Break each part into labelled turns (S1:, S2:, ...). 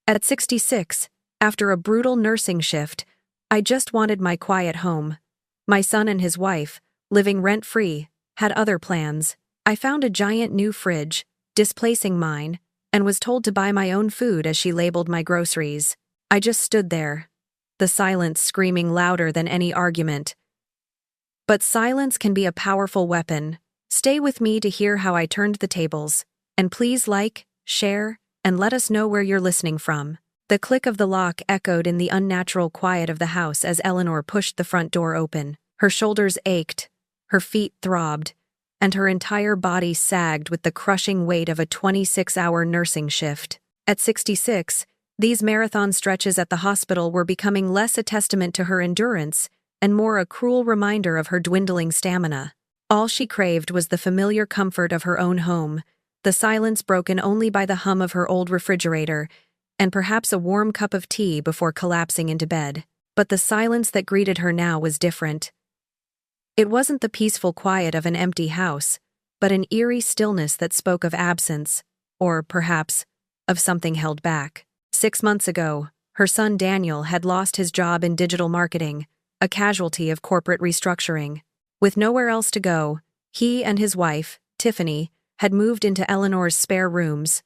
S1: At 66, after a brutal nursing shift, I just wanted my quiet home. My son and his wife, living rent-free, had other plans. I found a giant new fridge, displacing mine, and was told to buy my own food as she labeled my groceries. I just stood there, the silence screaming louder than any argument. But silence can be a powerful weapon. Stay with me to hear how I turned the tables, and please like, share, and let us know where you're listening from. The click of the lock echoed in the unnatural quiet of the house as Eleanor pushed the front door open. Her shoulders ached, her feet throbbed, and her entire body sagged with the crushing weight of a 26-hour nursing shift. At 66, these marathon stretches at the hospital were becoming less a testament to her endurance and more a cruel reminder of her dwindling stamina. All she craved was the familiar comfort of her own home, the silence broken only by the hum of her old refrigerator, and perhaps a warm cup of tea before collapsing into bed. But the silence that greeted her now was different. It wasn't the peaceful quiet of an empty house, but an eerie stillness that spoke of absence, or perhaps, of something held back. 6 months ago, her son Daniel had lost his job in digital marketing, a casualty of corporate restructuring. With nowhere else to go, he and his wife, Tiffany, had moved into Eleanor's spare rooms.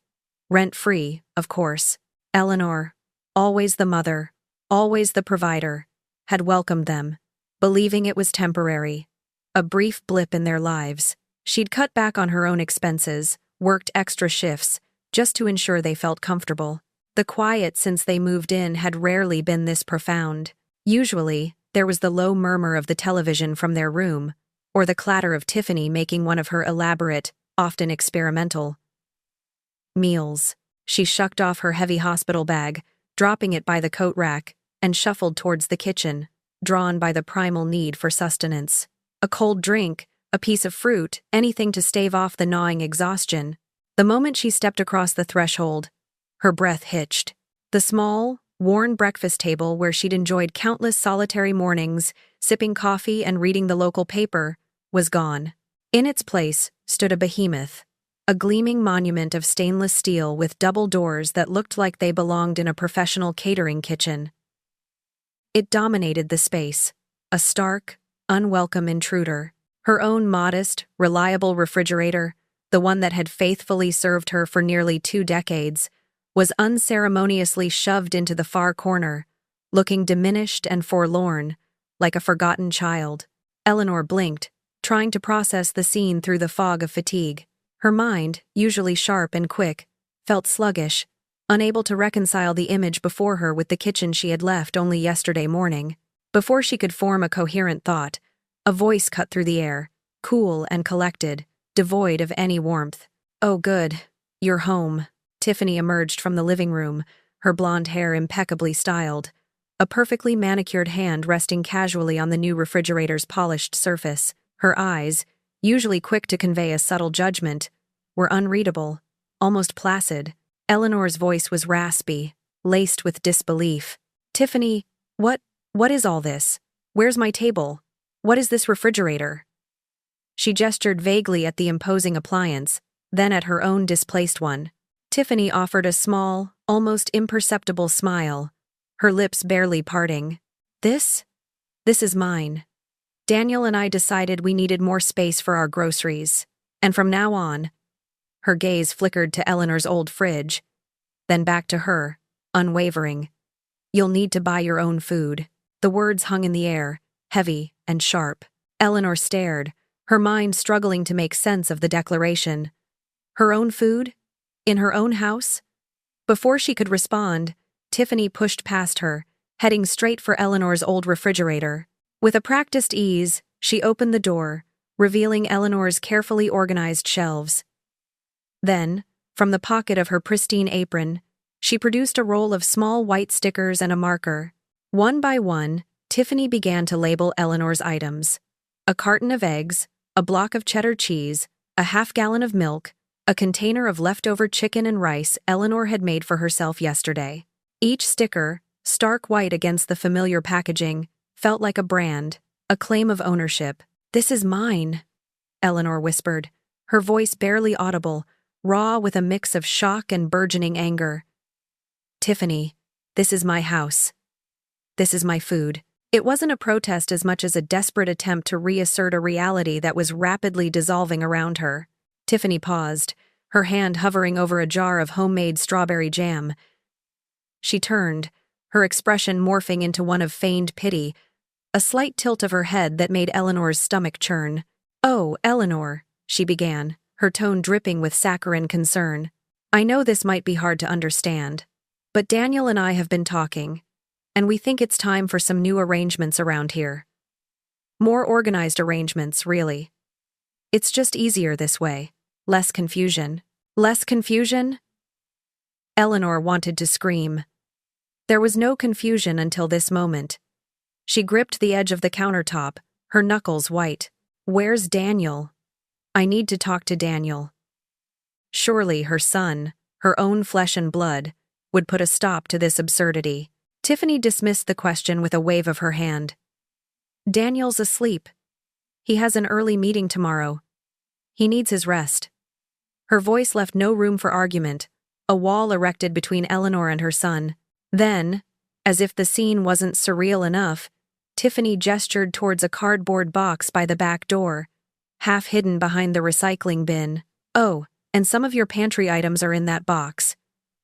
S1: Rent-free, of course. Eleanor, always the mother, always the provider, had welcomed them, believing it was temporary, a brief blip in their lives. She'd cut back on her own expenses, worked extra shifts, just to ensure they felt comfortable. The quiet since they moved in had rarely been this profound. Usually, there was the low murmur of the television from their room, or the clatter of Tiffany making one of her elaborate, often experimental meals. She shucked off her heavy hospital bag, dropping it by the coat rack, and shuffled towards the kitchen, drawn by the primal need for sustenance. A cold drink, a piece of fruit, anything to stave off the gnawing exhaustion. The moment she stepped across the threshold, her breath hitched. The small, worn breakfast table where she'd enjoyed countless solitary mornings, sipping coffee and reading the local paper, was gone. In its place stood a behemoth, a gleaming monument of stainless steel with double doors that looked like they belonged in a professional catering kitchen. It dominated the space, a stark, unwelcome intruder. Her own modest, reliable refrigerator, the one that had faithfully served her for nearly 2 decades, was unceremoniously shoved into the far corner, looking diminished and forlorn, like a forgotten child. Eleanor blinked, trying to process the scene through the fog of fatigue. Her mind, usually sharp and quick, felt sluggish, unable to reconcile the image before her with the kitchen she had left only yesterday morning. Before she could form a coherent thought, a voice cut through the air, cool and collected, devoid of any warmth. "Oh good, you're home." Tiffany emerged from the living room, her blonde hair impeccably styled, a perfectly manicured hand resting casually on the new refrigerator's polished surface. Her eyes, usually quick to convey a subtle judgment, were unreadable, almost placid. Eleanor's voice was raspy, laced with disbelief. "Tiffany, what is all this? Where's my table? What is this refrigerator?" She gestured vaguely at the imposing appliance, then at her own displaced one. Tiffany offered a small, almost imperceptible smile, her lips barely parting. This is mine. Daniel and I decided we needed more space for our groceries, and from now on," her gaze flickered to Eleanor's old fridge, then back to her, unwavering, "you'll need to buy your own food." The words hung in the air, heavy and sharp. Eleanor stared, her mind struggling to make sense of the declaration. Her own food? In her own house? Before she could respond, Tiffany pushed past her, heading straight for Eleanor's old refrigerator. With a practiced ease, she opened the door, revealing Eleanor's carefully organized shelves. Then, from the pocket of her pristine apron, she produced a roll of small white stickers and a marker. One by one, Tiffany began to label Eleanor's items. A carton of eggs, a block of cheddar cheese, a half-gallon of milk, a container of leftover chicken and rice Eleanor had made for herself yesterday. Each sticker, stark white against the familiar packaging, felt like a brand, a claim of ownership. "This is mine," Eleanor whispered, her voice barely audible, raw with a mix of shock and burgeoning anger. Tiffany, this is my house. This is my food. It wasn't a protest as much as a desperate attempt to reassert a reality that was rapidly dissolving around her. Tiffany paused, her hand hovering over a jar of homemade strawberry jam. She turned, her expression morphing into one of feigned pity, a slight tilt of her head that made Eleanor's stomach churn. "Oh, Eleanor," she began, her tone dripping with saccharine concern. "I know this might be hard to understand, but Daniel and I have been talking, and we think it's time for some new arrangements around here. More organized arrangements, really. It's just easier this way. Less confusion." "Less confusion?" Eleanor wanted to scream. There was no confusion until this moment. She gripped the edge of the countertop, her knuckles white. "Where's Daniel? I need to talk to Daniel." Surely her son, her own flesh and blood, would put a stop to this absurdity. Tiffany dismissed the question with a wave of her hand. "Daniel's asleep. He has an early meeting tomorrow. He needs his rest." Her voice left no room for argument, a wall erected between Eleanor and her son. Then, as if the scene wasn't surreal enough, Tiffany gestured towards a cardboard box by the back door, half hidden behind the recycling bin. "Oh, and some of your pantry items are in that box.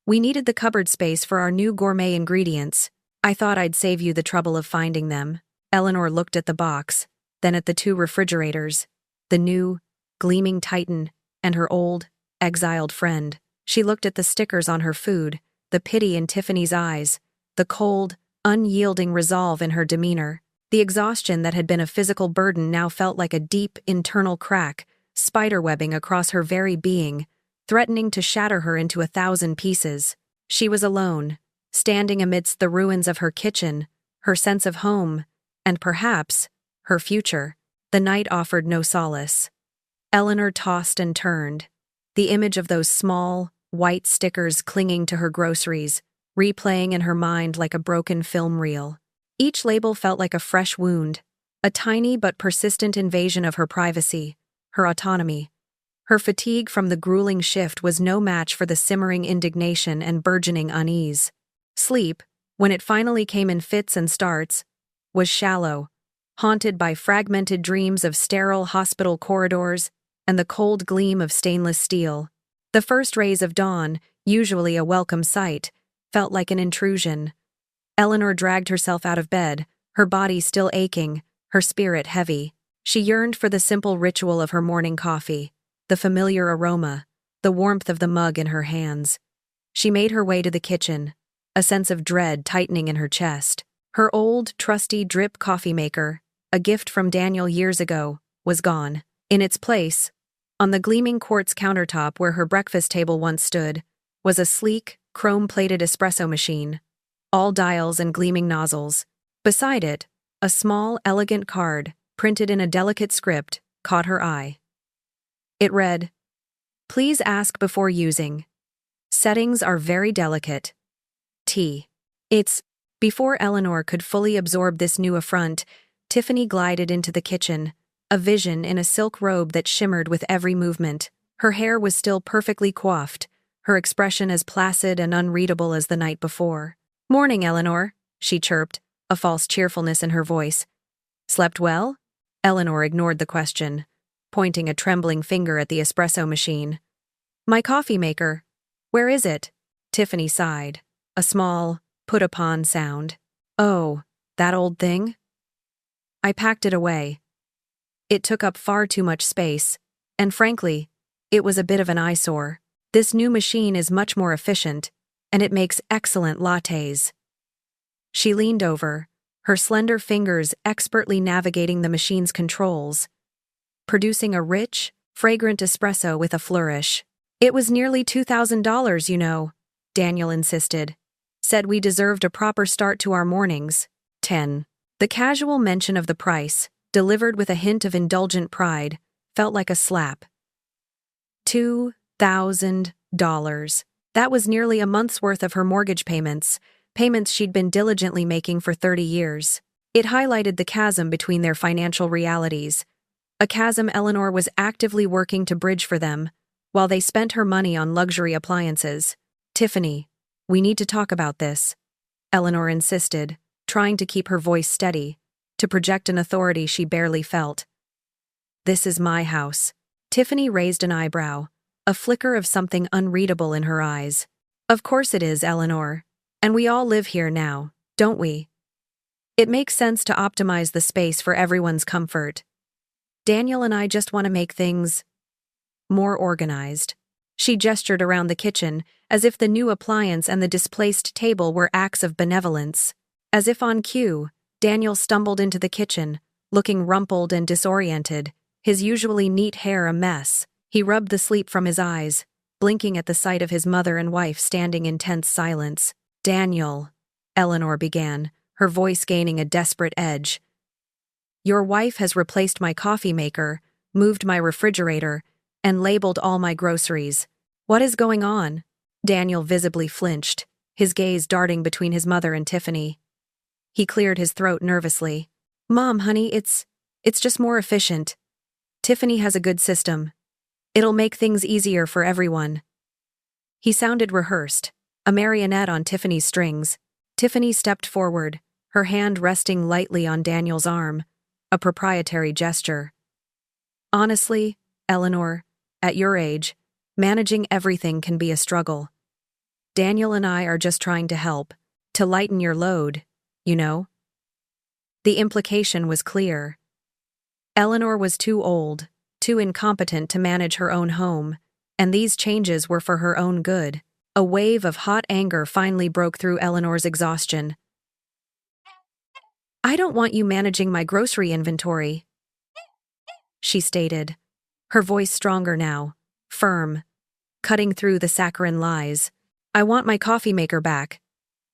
S1: We needed the cupboard space for our new gourmet ingredients. I thought I'd save you the trouble of finding them." Eleanor looked at the box, then at the two refrigerators, the new, gleaming Titan, and her old, exiled friend. She looked at the stickers on her food, the pity in Tiffany's eyes, the cold, unyielding resolve in her demeanor. The exhaustion that had been a physical burden now felt like a deep, internal crack, spiderwebbing across her very being, threatening to shatter her into 1,000 pieces. She was alone, standing amidst the ruins of her kitchen, her sense of home, and perhaps, her future. The night offered no solace. Eleanor tossed and turned, the image of those small, white stickers clinging to her groceries, replaying in her mind like a broken film reel. Each label felt like a fresh wound, a tiny but persistent invasion of her privacy, her autonomy. Her fatigue from the grueling shift was no match for the simmering indignation and burgeoning unease. Sleep, when it finally came in fits and starts, was shallow, haunted by fragmented dreams of sterile hospital corridors and the cold gleam of stainless steel. The first rays of dawn, usually a welcome sight, felt like an intrusion. Eleanor dragged herself out of bed, her body still aching, her spirit heavy. She yearned for the simple ritual of her morning coffee, the familiar aroma, the warmth of the mug in her hands. She made her way to the kitchen, a sense of dread tightening in her chest. Her old, trusty drip coffee maker, a gift from Daniel years ago, was gone. In its place, on the gleaming quartz countertop where her breakfast table once stood, was a sleek, chrome-plated espresso machine, all dials and gleaming nozzles. Beside it, a small, elegant card, printed in a delicate script, caught her eye. It read, "Please ask before using. Settings are very delicate. T." Before Eleanor could fully absorb this new affront, Tiffany glided into the kitchen, a vision in a silk robe that shimmered with every movement. Her hair was still perfectly coiffed, her expression as placid and unreadable as the night before. "Morning, Eleanor," she chirped, a false cheerfulness in her voice. "Slept well?" Eleanor ignored the question, pointing a trembling finger at the espresso machine. "My coffee maker. Where is it?" Tiffany sighed, a small, put-upon sound. "Oh, that old thing? I packed it away. It took up far too much space, and frankly, it was a bit of an eyesore. This new machine is much more efficient, and it makes excellent lattes." She leaned over, her slender fingers expertly navigating the machine's controls, producing a rich, fragrant espresso with a flourish. "It was nearly $2,000, you know," Daniel insisted. "Said we deserved a proper start to our mornings." 10. The casual mention of the price, delivered with a hint of indulgent pride, felt like a slap. $2,000. That was nearly a month's worth of her mortgage payments she'd been diligently making for 30 years. It highlighted the chasm between their financial realities, a chasm Eleanor was actively working to bridge for them, while they spent her money on luxury appliances. "Tiffany, We need to talk about this, Eleanor insisted, trying to keep her voice steady, to project an authority she barely felt. This is my house. Tiffany raised an eyebrow, a flicker of something unreadable in her eyes. Of course it is, Eleanor. And we all live here now, don't we? It makes sense to optimize the space for everyone's comfort. Daniel and I just want to make things more organized. She gestured around the kitchen, as if the new appliance and the displaced table were acts of benevolence. As if on cue, Daniel stumbled into the kitchen, looking rumpled and disoriented, his usually neat hair a mess. He rubbed the sleep from his eyes, blinking at the sight of his mother and wife standing in tense silence. Daniel, Eleanor began, her voice gaining a desperate edge. Your wife has replaced my coffee maker, moved my refrigerator, and labeled all my groceries. What is going on? Daniel visibly flinched, his gaze darting between his mother and Tiffany. He cleared his throat nervously. Mom, honey, it's just more efficient. Tiffany has a good system. It'll make things easier for everyone. He sounded rehearsed, a marionette on Tiffany's strings. Tiffany stepped forward, her hand resting lightly on Daniel's arm, a proprietary gesture. Honestly, Eleanor, at your age, managing everything can be a struggle. Daniel and I are just trying to help, to lighten your load, you know? The implication was clear. Eleanor was too old, too incompetent to manage her own home, and these changes were for her own good. A wave of hot anger finally broke through Eleanor's exhaustion. I don't want you managing my grocery inventory, she stated, her voice stronger now, firm, cutting through the saccharine lies. I want my coffee maker back.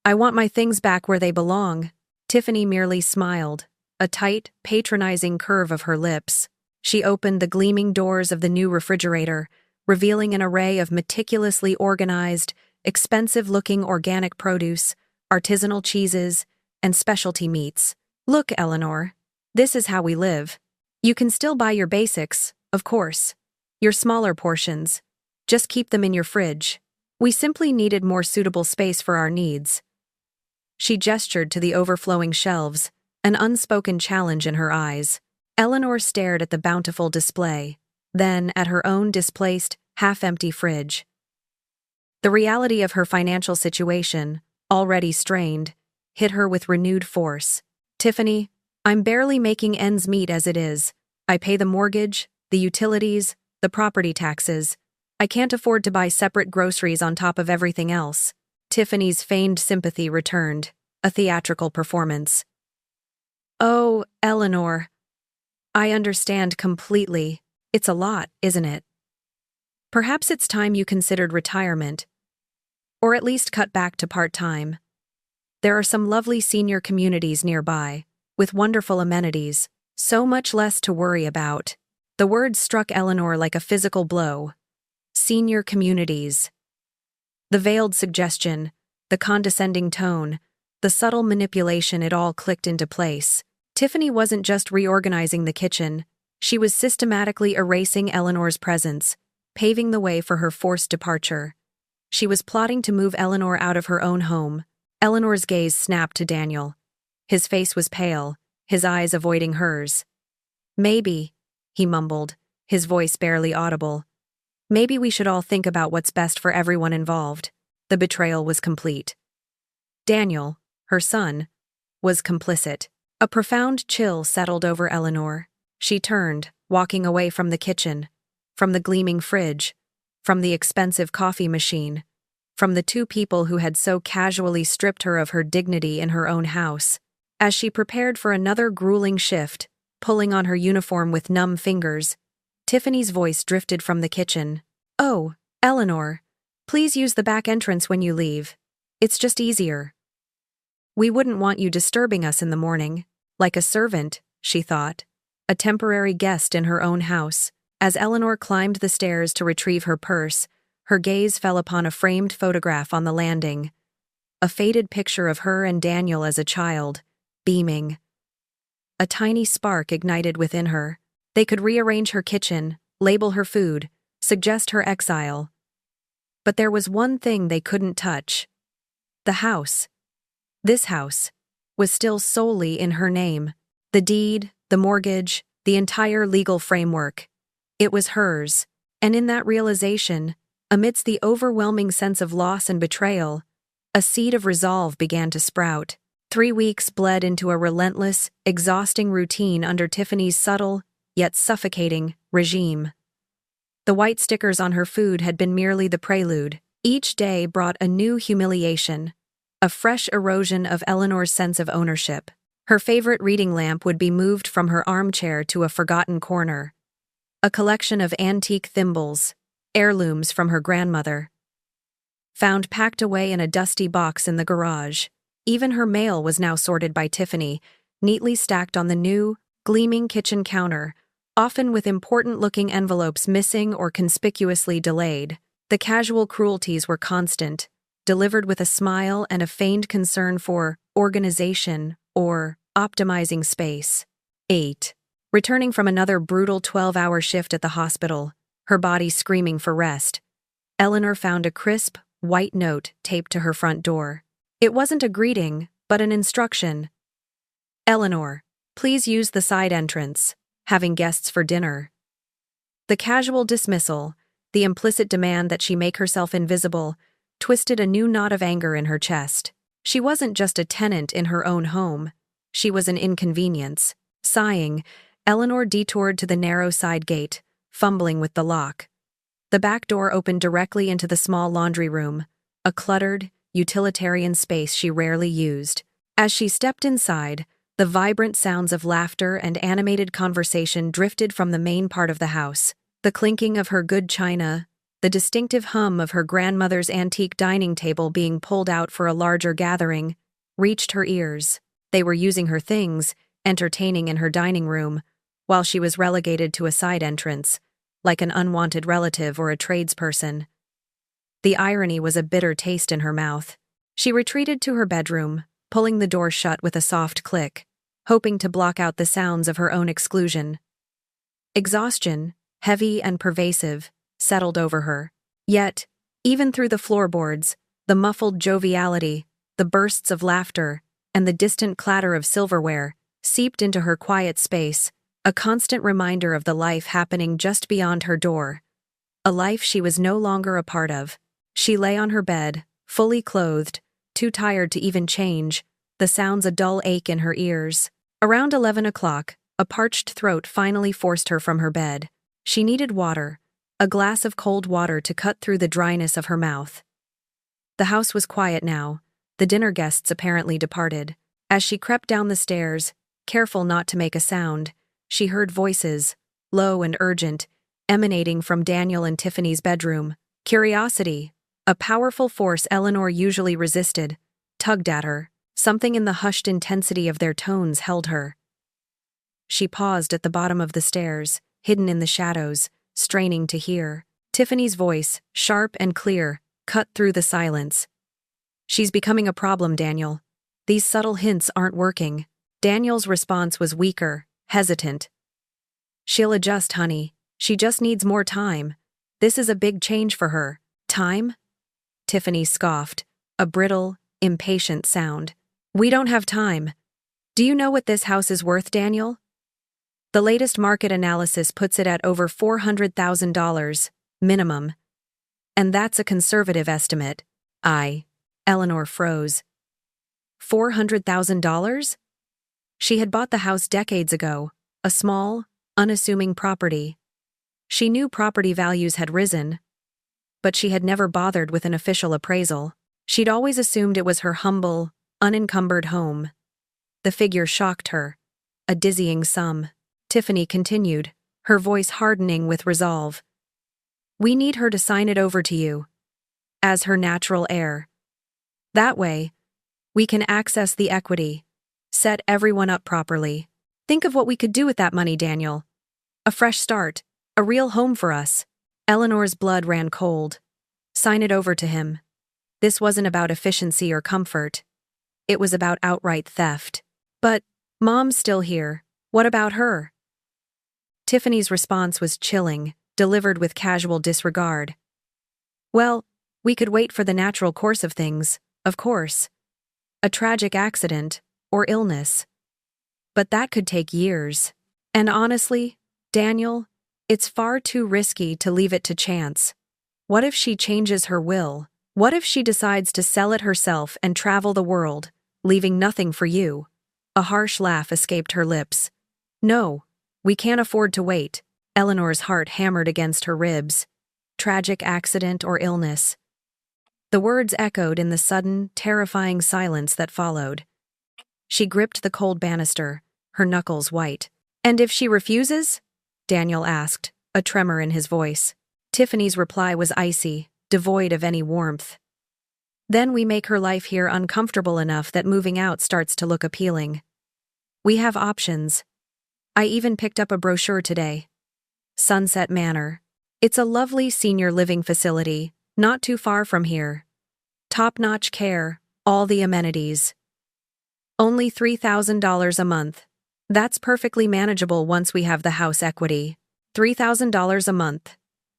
S1: I want my things back where they belong. Tiffany merely smiled, a tight, patronizing curve of her lips. She opened the gleaming doors of the new refrigerator, revealing an array of meticulously organized, expensive-looking organic produce, artisanal cheeses, and specialty meats. Look, Eleanor, this is how we live. You can still buy your basics, of course. Your smaller portions. Just keep them in your fridge. We simply needed more suitable space for our needs. She gestured to the overflowing shelves, an unspoken challenge in her eyes. Eleanor stared at the bountiful display, then at her own displaced, half-empty fridge. The reality of her financial situation, already strained, hit her with renewed force. Tiffany, I'm barely making ends meet as it is. I pay the mortgage, the utilities, the property taxes. I can't afford to buy separate groceries on top of everything else. Tiffany's feigned sympathy returned, a theatrical performance. Oh, Eleanor. I understand completely. It's a lot, isn't it? Perhaps it's time you considered retirement. Or at least cut back to part-time. There are some lovely senior communities nearby, with wonderful amenities, so much less to worry about. The words struck Eleanor like a physical blow. Senior communities. The veiled suggestion, the condescending tone, the subtle manipulation, it all clicked into place. Tiffany wasn't just reorganizing the kitchen, she was systematically erasing Eleanor's presence, paving the way for her forced departure. She was plotting to move Eleanor out of her own home. Eleanor's gaze snapped to Daniel. His face was pale, his eyes avoiding hers. Maybe, he mumbled, his voice barely audible. Maybe we should all think about what's best for everyone involved. The betrayal was complete. Daniel, her son, was complicit. A profound chill settled over Eleanor. She turned, walking away from the kitchen, from the gleaming fridge, from the expensive coffee machine, from the two people who had so casually stripped her of her dignity in her own house. As she prepared for another grueling shift, pulling on her uniform with numb fingers, Tiffany's voice drifted from the kitchen. Oh, Eleanor, please use the back entrance when you leave. It's just easier. We wouldn't want you disturbing us in the morning. Like a servant, she thought, a temporary guest in her own house. As Eleanor climbed the stairs to retrieve her purse, her gaze fell upon a framed photograph on the landing. A faded picture of her and Daniel as a child, beaming. A tiny spark ignited within her. They could rearrange her kitchen, label her food, suggest her exile. But there was one thing they couldn't touch. The house, this house, was still solely in her name. The deed, the mortgage, the entire legal framework. It was hers, and in that realization, amidst the overwhelming sense of loss and betrayal, a seed of resolve began to sprout. 3 weeks bled into a relentless, exhausting routine under Tiffany's subtle, yet suffocating, regime. The white stickers on her food had been merely the prelude. Each day brought a new humiliation, a fresh erosion of Eleanor's sense of ownership. Her favorite reading lamp would be moved from her armchair to a forgotten corner. A collection of antique thimbles, heirlooms from her grandmother, found packed away in a dusty box in the garage. Even her mail was now sorted by Tiffany, neatly stacked on the new, gleaming kitchen counter, often with important-looking envelopes missing or conspicuously delayed. The casual cruelties were constant, delivered with a smile and a feigned concern for organization or optimizing space. 8. Returning from another brutal 12-hour shift at the hospital, her body screaming for rest, Eleanor found a crisp, white note taped to her front door. It wasn't a greeting, but an instruction. Eleanor, please use the side entrance, having guests for dinner. The casual dismissal, the implicit demand that she make herself invisible, twisted a new knot of anger in her chest. She wasn't just a tenant in her own home. She was an inconvenience. Sighing, Eleanor detoured to the narrow side gate, fumbling with the lock. The back door opened directly into the small laundry room, a cluttered, utilitarian space she rarely used. As she stepped inside, the vibrant sounds of laughter and animated conversation drifted from the main part of the house. The clinking of her good china, the distinctive hum of her grandmother's antique dining table being pulled out for a larger gathering, reached her ears. They were using her things, entertaining in her dining room, while she was relegated to a side entrance, like an unwanted relative or a tradesperson. The irony was a bitter taste in her mouth. She retreated to her bedroom, pulling the door shut with a soft click, hoping to block out the sounds of her own exclusion. Exhaustion, heavy and pervasive, settled over her. Yet, even through the floorboards, the muffled joviality, the bursts of laughter, and the distant clatter of silverware seeped into her quiet space, a constant reminder of the life happening just beyond her door, a life she was no longer a part of. She lay on her bed, fully clothed, too tired to even change, the sounds a dull ache in her ears. Around 11 o'clock, a parched throat finally forced her from her bed. She needed water, a glass of cold water to cut through the dryness of her mouth. The house was quiet now, the dinner guests apparently departed. As she crept down the stairs, careful not to make a sound, she heard voices, low and urgent, emanating from Daniel and Tiffany's bedroom. Curiosity, a powerful force Eleanor usually resisted, tugged at her. Something in the hushed intensity of their tones held her. She paused at the bottom of the stairs, hidden in the shadows, straining to hear. Tiffany's voice, sharp and clear, cut through the silence. "She's becoming a problem, Daniel. These subtle hints aren't working." Daniel's response was weaker, hesitant. "She'll adjust, honey. She just needs more time. This is a big change for her." "Time?" Tiffany scoffed, a brittle, impatient sound. "We don't have time. Do you know what this house is worth, Daniel? The latest market analysis puts it at over $400,000, minimum. And that's a conservative estimate." Eleanor froze. $400,000? She had bought the house decades ago, a small, unassuming property. She knew property values had risen, but she had never bothered with an official appraisal. She'd always assumed it was her humble, unencumbered home. The figure shocked her, a dizzying sum. Tiffany continued, her voice hardening with resolve. "We need her to sign it over to you, as her natural heir. That way, we can access the equity, set everyone up properly. Think of what we could do with that money, Daniel. A fresh start, a real home for us." Eleanor's blood ran cold. Sign it over to him. This wasn't about efficiency or comfort. It was about outright theft. "But, Mom's still here. What about her?" Tiffany's response was chilling, delivered with casual disregard. "Well, we could wait for the natural course of things. Of course. A tragic accident, or illness. But that could take years. And honestly, Daniel, it's far too risky to leave it to chance. What if she changes her will? What if she decides to sell it herself and travel the world, leaving nothing for you? A harsh laugh escaped her lips. No, we can't afford to wait. Eleanor's heart hammered against her ribs. Tragic accident or illness. The words echoed in the sudden, terrifying silence that followed. She gripped the cold banister, her knuckles white. And if she refuses? Daniel asked, a tremor in his voice. Tiffany's reply was icy, devoid of any warmth. Then we make her life here uncomfortable enough that moving out starts to look appealing. We have options. I even picked up a brochure today. Sunset Manor. It's a lovely senior living facility, not too far from here. Top-notch care, all the amenities. Only $3,000 a month. That's perfectly manageable once we have the house equity. $3,000 a month.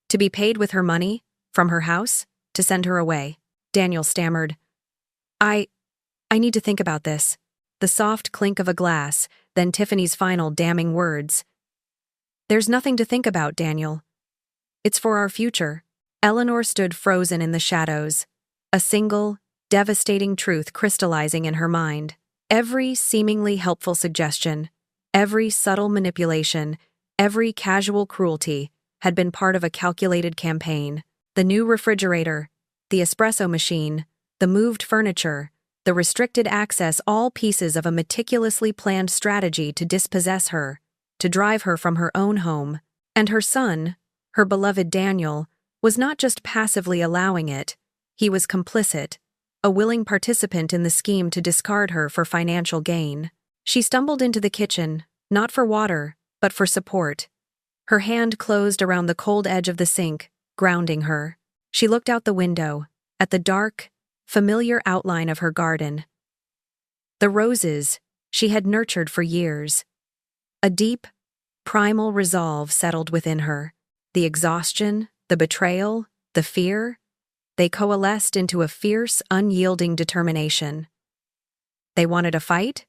S1: To be paid with her money, from her house, to send her away. Daniel stammered. I need to think about this. The soft clink of a glass, then Tiffany's final damning words. There's nothing to think about, Daniel. It's for our future. Eleanor stood frozen in the shadows, a single, devastating truth crystallizing in her mind. Every seemingly helpful suggestion, every subtle manipulation, every casual cruelty had been part of a calculated campaign. The new refrigerator, the espresso machine, the moved furniture, the restricted access, all pieces of a meticulously planned strategy to dispossess her, to drive her from her own home. And her son, her beloved Daniel, was not just passively allowing it, he was complicit, a willing participant in the scheme to discard her for financial gain. She stumbled into the kitchen, not for water, but for support. Her hand closed around the cold edge of the sink, grounding her. She looked out the window, at the dark, familiar outline of her garden. The roses she had nurtured for years. A deep, primal resolve settled within her. The exhaustion, the betrayal, the fear, they coalesced into a fierce, unyielding determination. They wanted a fight?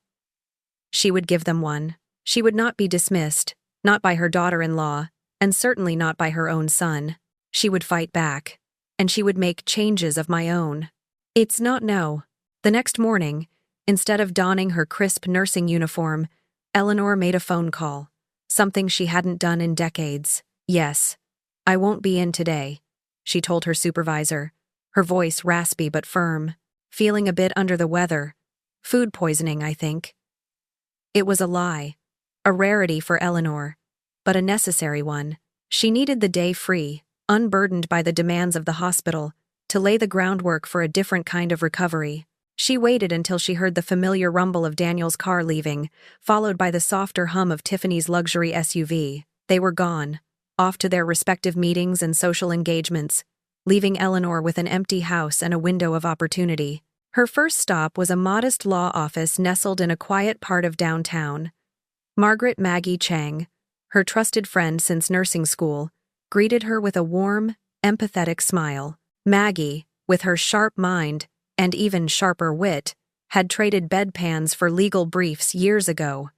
S1: She would give them one. She would not be dismissed, not by her daughter-in-law, and certainly not by her own son. She would fight back, and she would make changes of my own. It's not no. The next morning, instead of donning her crisp nursing uniform, Eleanor made a phone call, something she hadn't done in decades. Yes, I won't be in today, she told her supervisor, her voice raspy but firm. Feeling a bit under the weather. Food poisoning, I think. It was a lie. A rarity for Eleanor, but a necessary one. She needed the day free, unburdened by the demands of the hospital, to lay the groundwork for a different kind of recovery. She waited until she heard the familiar rumble of Daniel's car leaving, followed by the softer hum of Tiffany's luxury SUV. They were gone, off to their respective meetings and social engagements, leaving Eleanor with an empty house and a window of opportunity. Her first stop was a modest law office nestled in a quiet part of downtown. Margaret Maggie Chang, her trusted friend since nursing school, greeted her with a warm, empathetic smile. Maggie, with her sharp mind, and even sharper wit, had traded bedpans for legal briefs years ago.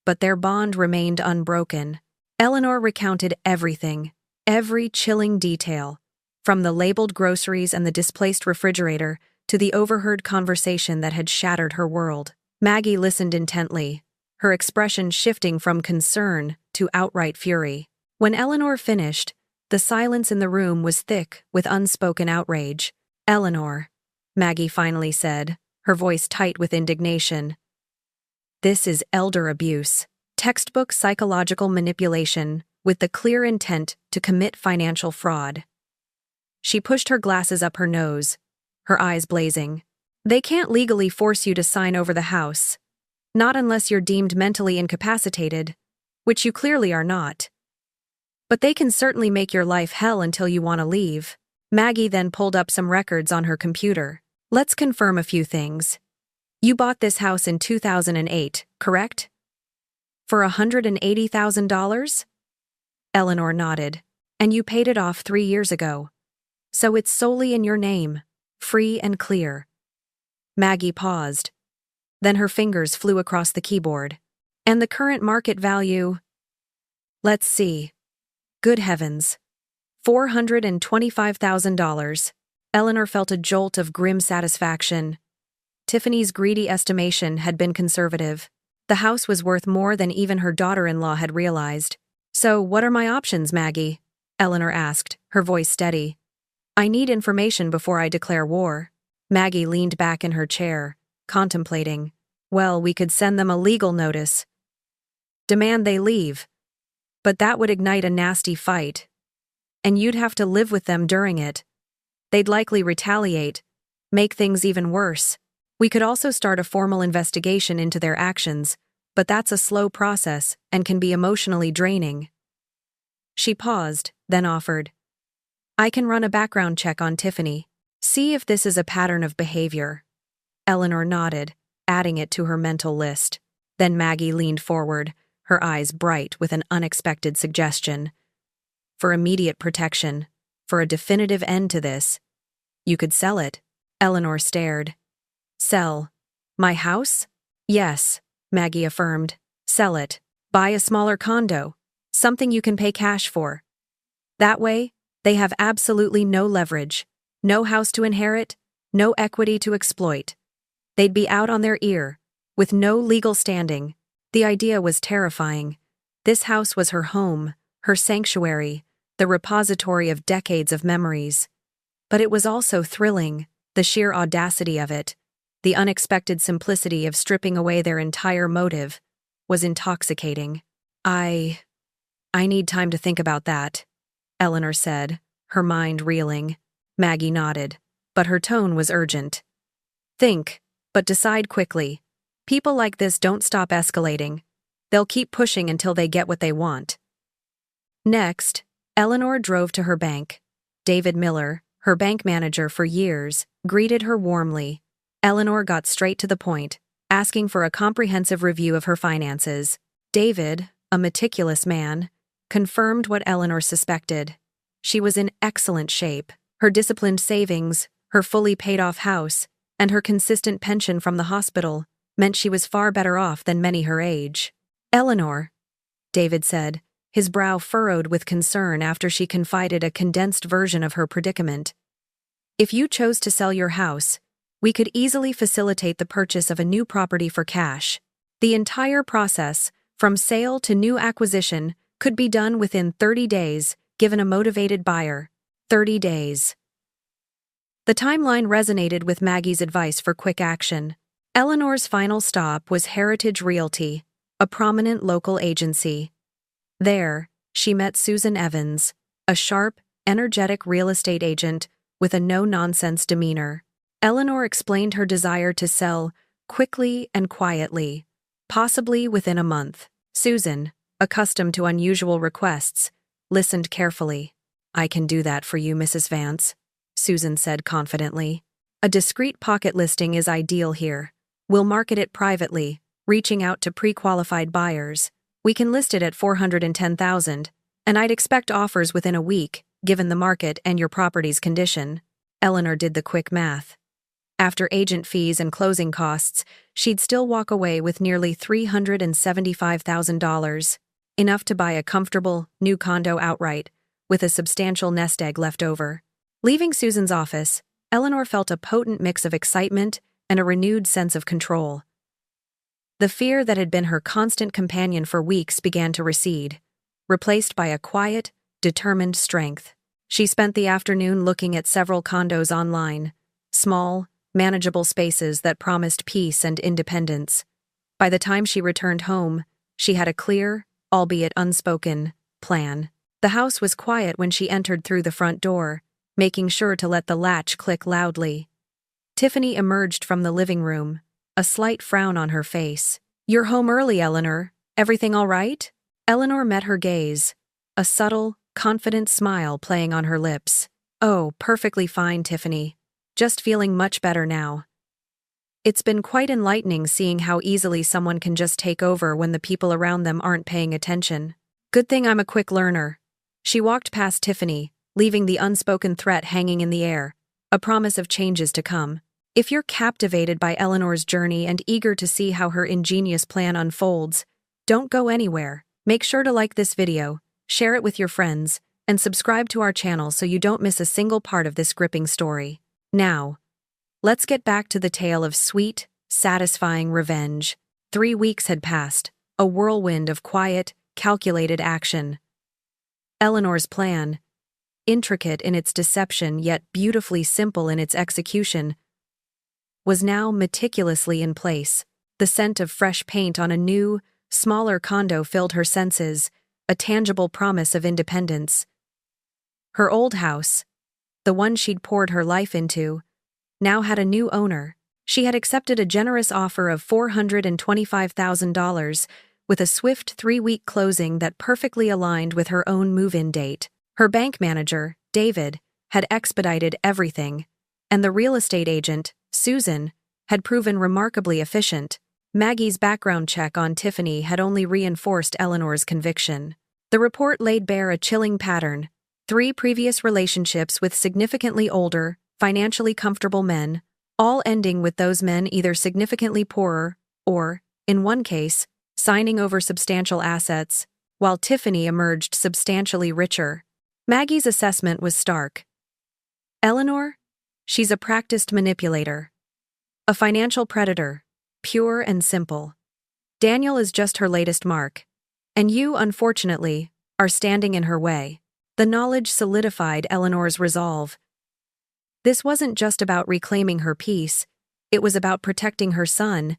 S1: But their bond remained unbroken. Eleanor recounted everything, every chilling detail, from the labeled groceries and the displaced refrigerator to the overheard conversation that had shattered her world. Maggie listened intently, her expression shifting from concern to outright fury. When Eleanor finished, the silence in the room was thick with unspoken outrage. "Eleanor," Maggie finally said, her voice tight with indignation. "This is elder abuse, textbook psychological manipulation with the clear intent to commit financial fraud." She pushed her glasses up her nose, her eyes blazing. "They can't legally force you to sign over the house. Not unless you're deemed mentally incapacitated, which you clearly are not. But they can certainly make your life hell until you want to leave." Maggie then pulled up some records on her computer. "Let's confirm a few things. You bought this house in 2008, correct? For $180,000? Eleanor nodded. "And you paid it off 3 years ago. So it's solely in your name, free and clear." Maggie paused. Then her fingers flew across the keyboard. And the current market value? Let's see. Good heavens. $425,000. Eleanor felt a jolt of grim satisfaction. Tiffany's greedy estimation had been conservative. The house was worth more than even her daughter-in-law had realized. So, what are my options, Maggie? Eleanor asked, her voice steady. I need information before I declare war. Maggie leaned back in her chair, contemplating. Well, we could send them a legal notice. Demand they leave. But that would ignite a nasty fight. And you'd have to live with them during it. They'd likely retaliate, make things even worse. We could also start a formal investigation into their actions, but that's a slow process and can be emotionally draining. She paused, then offered. I can run a background check on Tiffany. See if this is a pattern of behavior. Eleanor nodded, adding it to her mental list. Then Maggie leaned forward, her eyes bright with an unexpected suggestion. For immediate protection, for a definitive end to this, you could sell it. Eleanor stared. Sell? My house? Yes, Maggie affirmed. Sell it. Buy a smaller condo. Something you can pay cash for. That way, they have absolutely no leverage, no house to inherit, no equity to exploit. They'd be out on their ear, with no legal standing. The idea was terrifying. This house was her home, her sanctuary, the repository of decades of memories. But it was also thrilling, the sheer audacity of it, the unexpected simplicity of stripping away their entire motive, was intoxicating. I need time to think about that, Eleanor said, her mind reeling. Maggie nodded, but her tone was urgent. Think, but decide quickly. People like this don't stop escalating. They'll keep pushing until they get what they want. Next, Eleanor drove to her bank. David Miller, her bank manager for years, greeted her warmly. Eleanor got straight to the point, asking for a comprehensive review of her finances. David, a meticulous man, confirmed what Eleanor suspected. She was in excellent shape. Her disciplined savings, her fully paid-off house, and her consistent pension from the hospital meant she was far better off than many her age. Eleanor, David said, his brow furrowed with concern after she confided a condensed version of her predicament. If you chose to sell your house, we could easily facilitate the purchase of a new property for cash. The entire process, from sale to new acquisition, could be done within 30 days, given a motivated buyer. 30 days. The timeline resonated with Maggie's advice for quick action. Eleanor's final stop was Heritage Realty, a prominent local agency. There, she met Susan Evans, a sharp, energetic real estate agent with a no-nonsense demeanor. Eleanor explained her desire to sell quickly and quietly, possibly within a month. Susan, accustomed to unusual requests, listened carefully. I can do that for you, Mrs. Vance, Susan said confidently. A discreet pocket listing is ideal here. We'll market it privately, reaching out to pre-qualified buyers. We can list it at $410,000, and I'd expect offers within a week, given the market and your property's condition. Eleanor did the quick math. After agent fees and closing costs, she'd still walk away with nearly $375,000, enough to buy a comfortable, new condo outright, with a substantial nest egg left over. Leaving Susan's office, Eleanor felt a potent mix of excitement and a renewed sense of control. The fear that had been her constant companion for weeks began to recede, replaced by a quiet, determined strength. She spent the afternoon looking at several condos online, small, manageable spaces that promised peace and independence. By the time she returned home, she had a clear, albeit unspoken, plan. The house was quiet when she entered through the front door, making sure to let the latch click loudly. Tiffany emerged from the living room, a slight frown on her face. You're home early, Eleanor. Everything all right? Eleanor met her gaze, a subtle, confident smile playing on her lips. Oh, perfectly fine, Tiffany. Just feeling much better now. It's been quite enlightening seeing how easily someone can just take over when the people around them aren't paying attention. Good thing I'm a quick learner. She walked past Tiffany, leaving the unspoken threat hanging in the air, a promise of changes to come. If you're captivated by Eleanor's journey and eager to see how her ingenious plan unfolds, don't go anywhere. Make sure to like this video, share it with your friends, and subscribe to our channel so you don't miss a single part of this gripping story. Now, let's get back to the tale of sweet, satisfying revenge. 3 weeks had passed, a whirlwind of quiet, calculated action. Eleanor's plan, intricate in its deception yet beautifully simple in its execution, was now meticulously in place. The scent of fresh paint on a new, smaller condo filled her senses, a tangible promise of independence. Her old house, the one she'd poured her life into, now had a new owner. She had accepted a generous offer of $425,000 with a swift 3-week closing that perfectly aligned with her own move-in date. Her bank manager, David, had expedited everything, and the real estate agent, Susan, had proven remarkably efficient. Maggie's background check on Tiffany had only reinforced Eleanor's conviction. The report laid bare a chilling pattern: 3 previous relationships with significantly older, financially comfortable men, all ending with those men either significantly poorer or, in one case, signing over substantial assets, while Tiffany emerged substantially richer. Maggie's assessment was stark. Eleanor? She's a practiced manipulator. A financial predator, pure and simple. Daniel is just her latest mark. And you, unfortunately, are standing in her way. The knowledge solidified Eleanor's resolve. This wasn't just about reclaiming her peace, it was about protecting her son,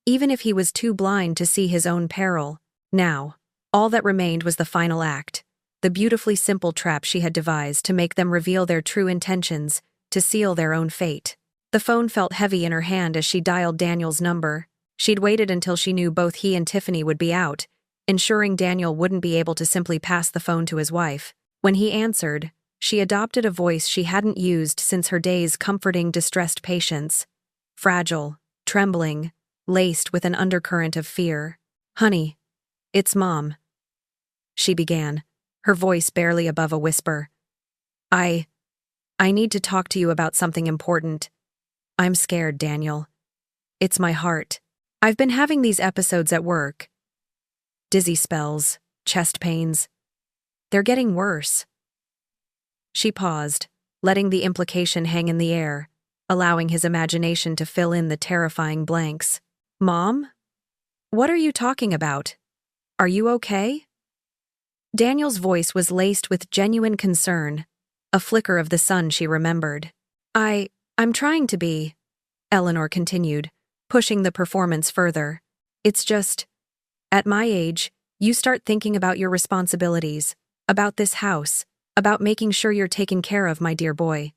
S1: even if he was too blind to see his own peril. Now, all that remained was the final act, the beautifully simple trap she had devised to make them reveal their true intentions, to seal their own fate. The phone felt heavy in her hand as she dialed Daniel's number. She'd waited until she knew both he and Tiffany would be out, ensuring Daniel wouldn't be able to simply pass the phone to his wife. When he answered, she adopted a voice she hadn't used since her days comforting distressed patients. Fragile, trembling, laced with an undercurrent of fear. "Honey, it's Mom," she began, her voice barely above a whisper. I need to talk to you about something important. I'm scared, Daniel. It's my heart. I've been having these episodes at work. Dizzy spells, chest pains. They're getting worse." She paused, letting the implication hang in the air, allowing his imagination to fill in the terrifying blanks. "Mom? What are you talking about? Are you okay?" Daniel's voice was laced with genuine concern, a flicker of the sun she remembered. I'm trying to be," Eleanor continued, pushing the performance further. "It's just, at my age, you start thinking about your responsibilities, about this house, about making sure you're taken care of, my dear boy."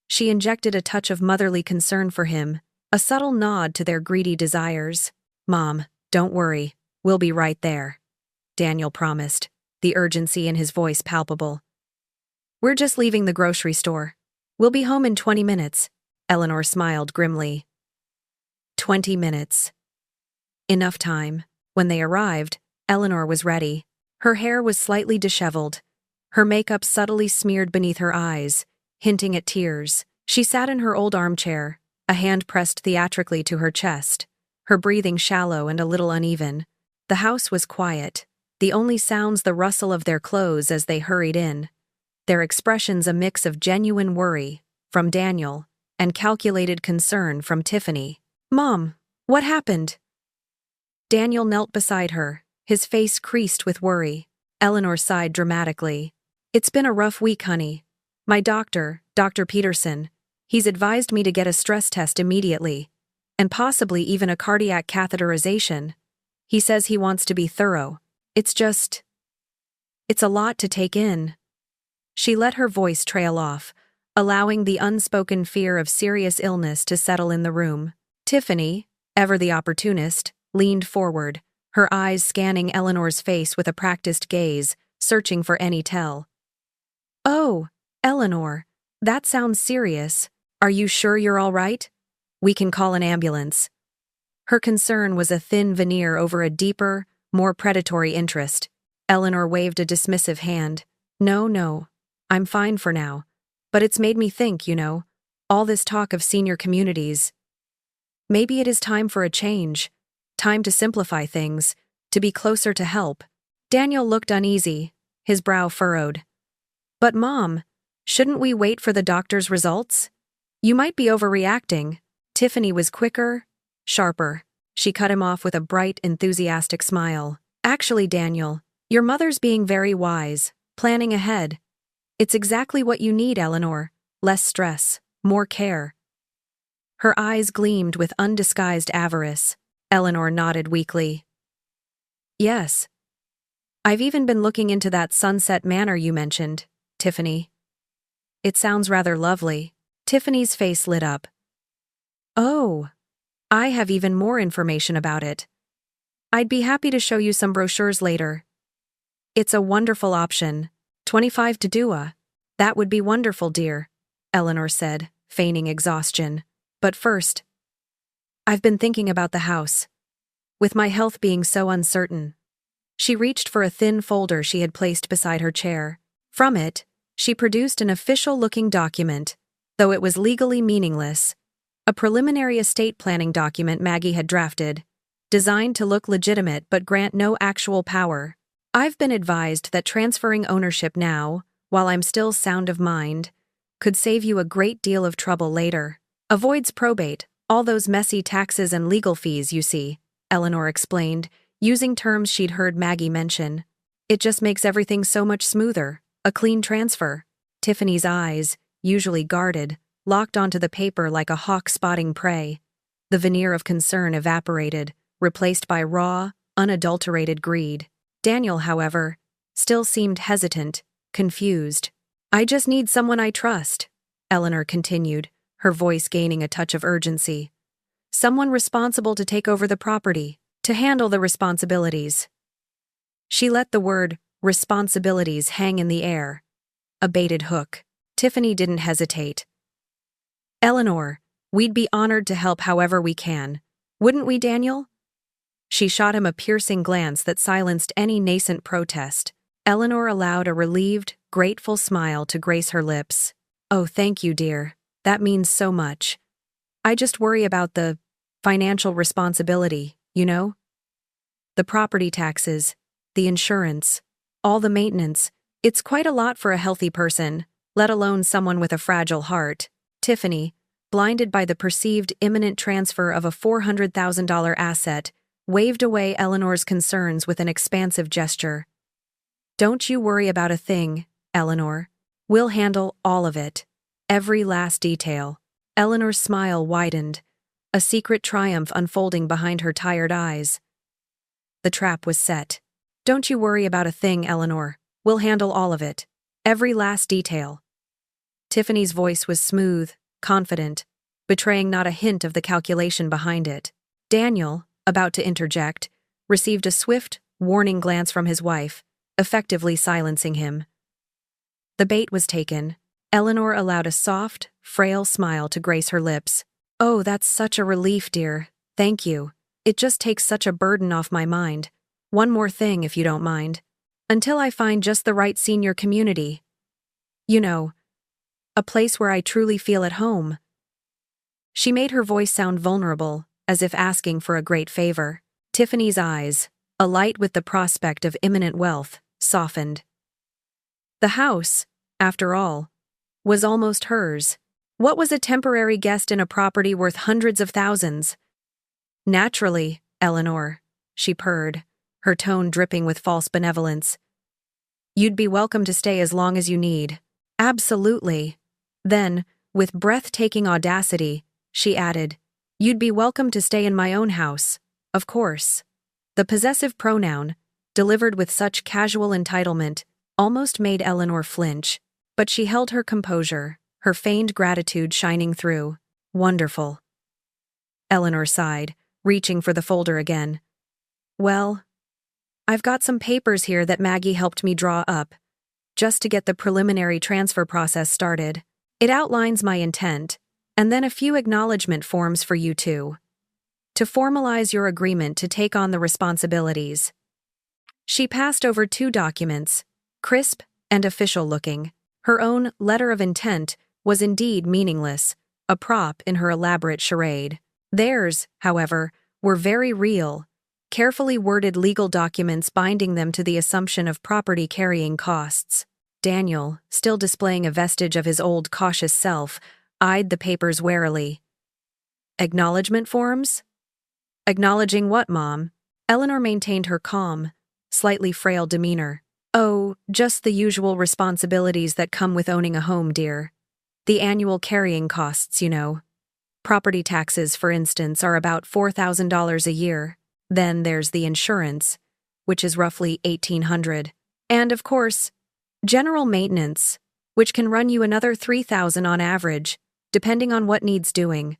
S1: She injected a touch of motherly concern for him, a subtle nod to their greedy desires. "Mom, don't worry, we'll be right there," Daniel promised, the urgency in his voice palpable. "We're just leaving the grocery store. We'll be home in 20 minutes, Eleanor smiled grimly. 20 minutes. Enough time. When they arrived, Eleanor was ready. Her hair was slightly disheveled, her makeup subtly smeared beneath her eyes, hinting at tears. She sat in her old armchair, a hand pressed theatrically to her chest, her breathing shallow and a little uneven. The house was quiet, the only sounds the rustle of their clothes as they hurried in, their expressions a mix of genuine worry, from Daniel, and calculated concern from Tiffany. "Mom, what happened?" Daniel knelt beside her, his face creased with worry. Eleanor sighed dramatically. "It's been a rough week, honey. My doctor, Dr. Peterson, he's advised me to get a stress test immediately, and possibly even a cardiac catheterization. He says he wants to be thorough. It's a lot to take in." She let her voice trail off, allowing the unspoken fear of serious illness to settle in the room. Tiffany, ever the opportunist, leaned forward, her eyes scanning Eleanor's face with a practiced gaze, searching for any tell. "Oh, Eleanor, that sounds serious. Are you sure you're all right? We can call an ambulance." Her concern was a thin veneer over a deeper, more predatory interest. Eleanor waved a dismissive hand. No, I'm fine for now. But it's made me think, All this talk of senior communities. Maybe it is time for a change. Time to simplify things, to be closer to help. Daniel looked uneasy, his brow furrowed. But Mom, shouldn't we wait for the doctor's results? You might be overreacting. Tiffany was quicker, sharper. She cut him off with a bright, enthusiastic smile. Actually, Daniel, your mother's being very wise, planning ahead. It's exactly what you need, Eleanor. Less stress, more care. Her eyes gleamed with undisguised avarice. Eleanor nodded weakly. Yes. I've even been looking into that Sunset Manor you mentioned, Tiffany. It sounds rather lovely. Tiffany's face lit up. Oh, I have even more information about it. I'd be happy to show you some brochures later. It's a wonderful option. 25 to Dua. That would be wonderful, dear, Eleanor said, feigning exhaustion. But first, I've been thinking about the house. With my health being so uncertain. She reached for a thin folder she had placed beside her chair. From it, she produced an official-looking document, though it was legally meaningless. A preliminary estate planning document Maggie had drafted, designed to look legitimate but grant no actual power. I've been advised that transferring ownership now, while I'm still sound of mind, could save you a great deal of trouble later. Avoids probate, all those messy taxes and legal fees, you see, Eleanor explained, using terms she'd heard Maggie mention. It just makes everything so much smoother, a clean transfer. Tiffany's eyes, usually guarded, locked onto the paper like a hawk spotting prey. The veneer of concern evaporated, replaced by raw, unadulterated greed. Daniel, however, still seemed hesitant, confused. I just need someone I trust, Eleanor continued, her voice gaining a touch of urgency. Someone responsible to take over the property, to handle the responsibilities. She let the word responsibilities hang in the air. A baited hook. Tiffany didn't hesitate. Eleanor, we'd be honored to help however we can. Wouldn't we, Daniel? She shot him a piercing glance that silenced any nascent protest. Eleanor allowed a relieved, grateful smile to grace her lips. Oh, thank you, dear. That means so much. I just worry about the financial responsibility, you know? The property taxes, the insurance, all the maintenance. It's quite a lot for a healthy person, let alone someone with a fragile heart. Tiffany, blinded by the perceived imminent transfer of a $400,000 asset, waved away Eleanor's concerns with an expansive gesture. Don't you worry about a thing, Eleanor. We'll handle all of it. Every last detail. Eleanor's smile widened, a secret triumph unfolding behind her tired eyes. The trap was set. Don't you worry about a thing, Eleanor. We'll handle all of it. Every last detail. Tiffany's voice was smooth, confident, betraying not a hint of the calculation behind it. Daniel, about to interject, received a swift, warning glance from his wife, effectively silencing him. The bait was taken. Eleanor allowed a soft, frail smile to grace her lips. Oh, that's such a relief, dear. Thank you. It just takes such a burden off my mind. One more thing, if you don't mind. Until I find just the right senior community. You know, a place where I truly feel at home. She made her voice sound vulnerable, as if asking for a great favor. Tiffany's eyes, alight with the prospect of imminent wealth, softened. The house, after all, was almost hers. What was a temporary guest in a property worth hundreds of thousands? Naturally, Eleanor, she purred, her tone dripping with false benevolence. You'd be welcome to stay as long as you need. Absolutely. Then, with breathtaking audacity, she added, You'd be welcome to stay in my own house, of course. The possessive pronoun, delivered with such casual entitlement, almost made Eleanor flinch, but she held her composure, her feigned gratitude shining through. Wonderful. Eleanor sighed, reaching for the folder again. Well, I've got some papers here that Maggie helped me draw up, just to get the preliminary transfer process started. It outlines my intent, and then a few acknowledgement forms for you two. To formalize your agreement to take on the responsibilities. She passed over 2 documents, crisp and official-looking. Her own letter of intent was indeed meaningless, a prop in her elaborate charade. Theirs, however, were very real, carefully worded legal documents binding them to the assumption of property carrying costs. Daniel, still displaying a vestige of his old cautious self, eyed the papers warily. Acknowledgement forms? Acknowledging what, Mom? Eleanor maintained her calm, slightly frail demeanor. Oh, just the usual responsibilities that come with owning a home, dear. The annual carrying costs, you know. Property taxes, for instance, are about $4,000 a year. Then there's the insurance, which is roughly $1,800. And, of course, general maintenance, which can run you another $3,000 on average, depending on what needs doing.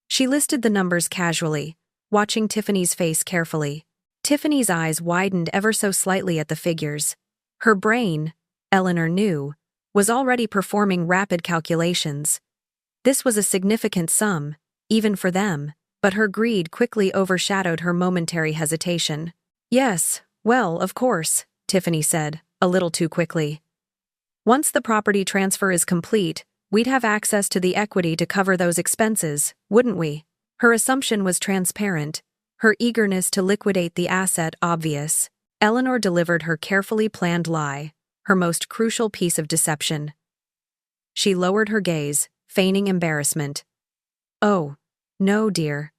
S1: She listed the numbers casually, watching Tiffany's face carefully. Tiffany's eyes widened ever so slightly at the figures. Her brain, Eleanor knew, was already performing rapid calculations. This was a significant sum, even for them, but her greed quickly overshadowed her momentary hesitation. Yes, well, of course, Tiffany said, a little too quickly. Once the property transfer is complete, we'd have access to the equity to cover those expenses, wouldn't we? Her assumption was transparent, her eagerness to liquidate the asset obvious. Eleanor delivered her carefully planned lie, her most crucial piece of deception. She lowered her gaze, feigning embarrassment. Oh, no, dear.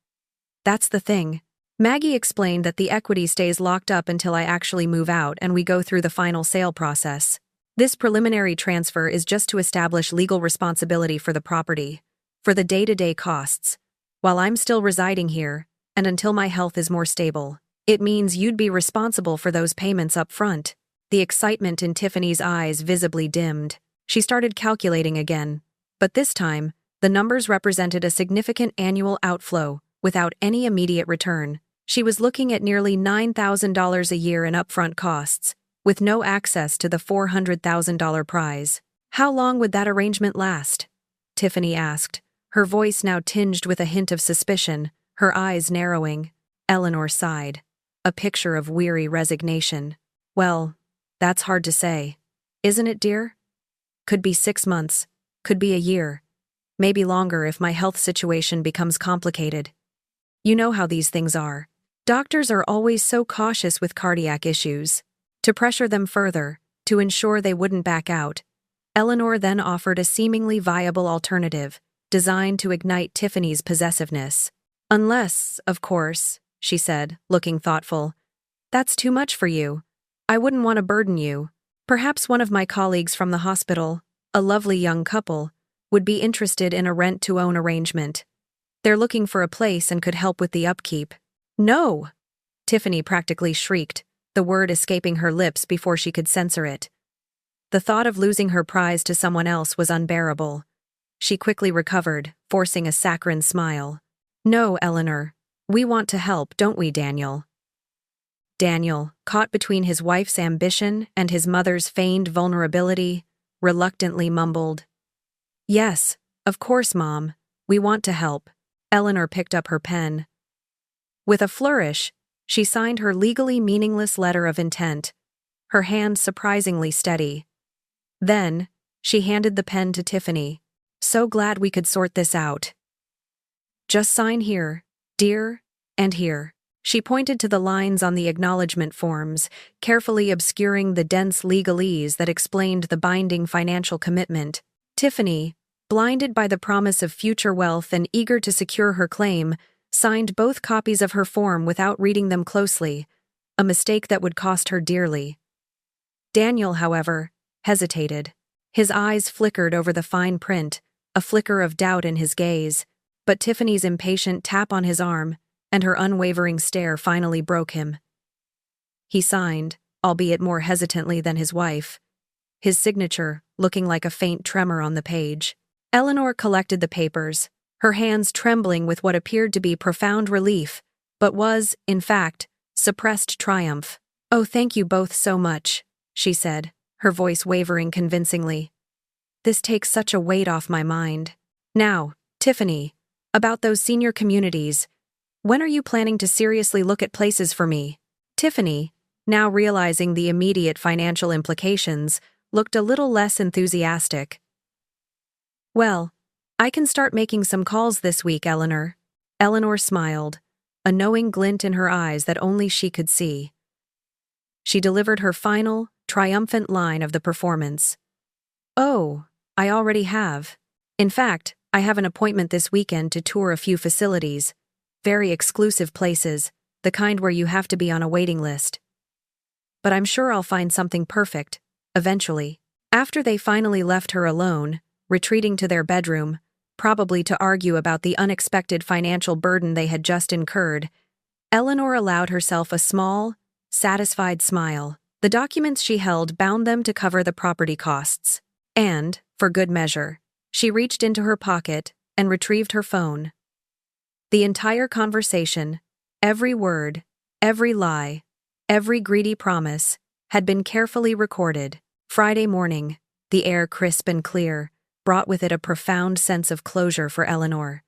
S1: That's the thing. Maggie explained that the equity stays locked up until I actually move out and we go through the final sale process. This preliminary transfer is just to establish legal responsibility for the property, for the day-to-day costs, while I'm still residing here, and until my health is more stable. It means you'd be responsible for those payments up front. The excitement in Tiffany's eyes visibly dimmed. She started calculating again, but this time, the numbers represented a significant annual outflow, without any immediate return. She was looking at nearly $9,000 a year in upfront costs, with no access to the $400,000 prize. How long would that arrangement last? Tiffany asked, her voice now tinged with a hint of suspicion, her eyes narrowing. Eleanor sighed, a picture of weary resignation. Well, that's hard to say. Isn't it, dear? Could be 6 months, could be a year, maybe longer if my health situation becomes complicated. You know how these things are. Doctors are always so cautious with cardiac issues. To pressure them further, to ensure they wouldn't back out, Eleanor then offered a seemingly viable alternative, designed to ignite Tiffany's possessiveness. Unless, of course, she said, looking thoughtful, that's too much for you. I wouldn't want to burden you. Perhaps one of my colleagues from the hospital, a lovely young couple, would be interested in a rent-to-own arrangement. They're looking for a place and could help with the upkeep. No! Tiffany practically shrieked, the word escaping her lips before she could censor it. The thought of losing her prize to someone else was unbearable. She quickly recovered, forcing a saccharine smile. No, Eleanor. We want to help, don't we, Daniel? Daniel, caught between his wife's ambition and his mother's feigned vulnerability, reluctantly mumbled. Yes, of course, Mom. We want to help. Eleanor picked up her pen. With a flourish, she signed her legally meaningless letter of intent, her hand surprisingly steady. Then, she handed the pen to Tiffany. So glad we could sort this out. Just sign here, dear, and here. She pointed to the lines on the acknowledgement forms, carefully obscuring the dense legalese that explained the binding financial commitment. Tiffany, blinded by the promise of future wealth and eager to secure her claim, signed both copies of her form without reading them closely, a mistake that would cost her dearly. Daniel, however, hesitated. His eyes flickered over the fine print, a flicker of doubt in his gaze, but Tiffany's impatient tap on his arm and her unwavering stare finally broke him. He signed, albeit more hesitantly than his wife, his signature looking like a faint tremor on the page. Eleanor collected the papers, her hands trembling with what appeared to be profound relief, but was, in fact, suppressed triumph. Oh, thank you both so much, she said, her voice wavering convincingly. This takes such a weight off my mind. Now, Tiffany, about those senior communities, when are you planning to seriously look at places for me? Tiffany, now realizing the immediate financial implications, looked a little less enthusiastic. Well, I can start making some calls this week, Eleanor. Eleanor smiled, a knowing glint in her eyes that only she could see. She delivered her final, triumphant line of the performance. Oh, I already have. In fact, I have an appointment this weekend to tour a few facilities. Very exclusive places, the kind where you have to be on a waiting list. But I'm sure I'll find something perfect, eventually. After they finally left her alone, retreating to their bedroom, probably to argue about the unexpected financial burden they had just incurred, Eleanor allowed herself a small, satisfied smile. The documents she held bound them to cover the property costs. And, for good measure, she reached into her pocket and retrieved her phone. The entire conversation, every word, every lie, every greedy promise, had been carefully recorded. Friday morning, the air crisp and clear, brought with it a profound sense of closure for Eleanor.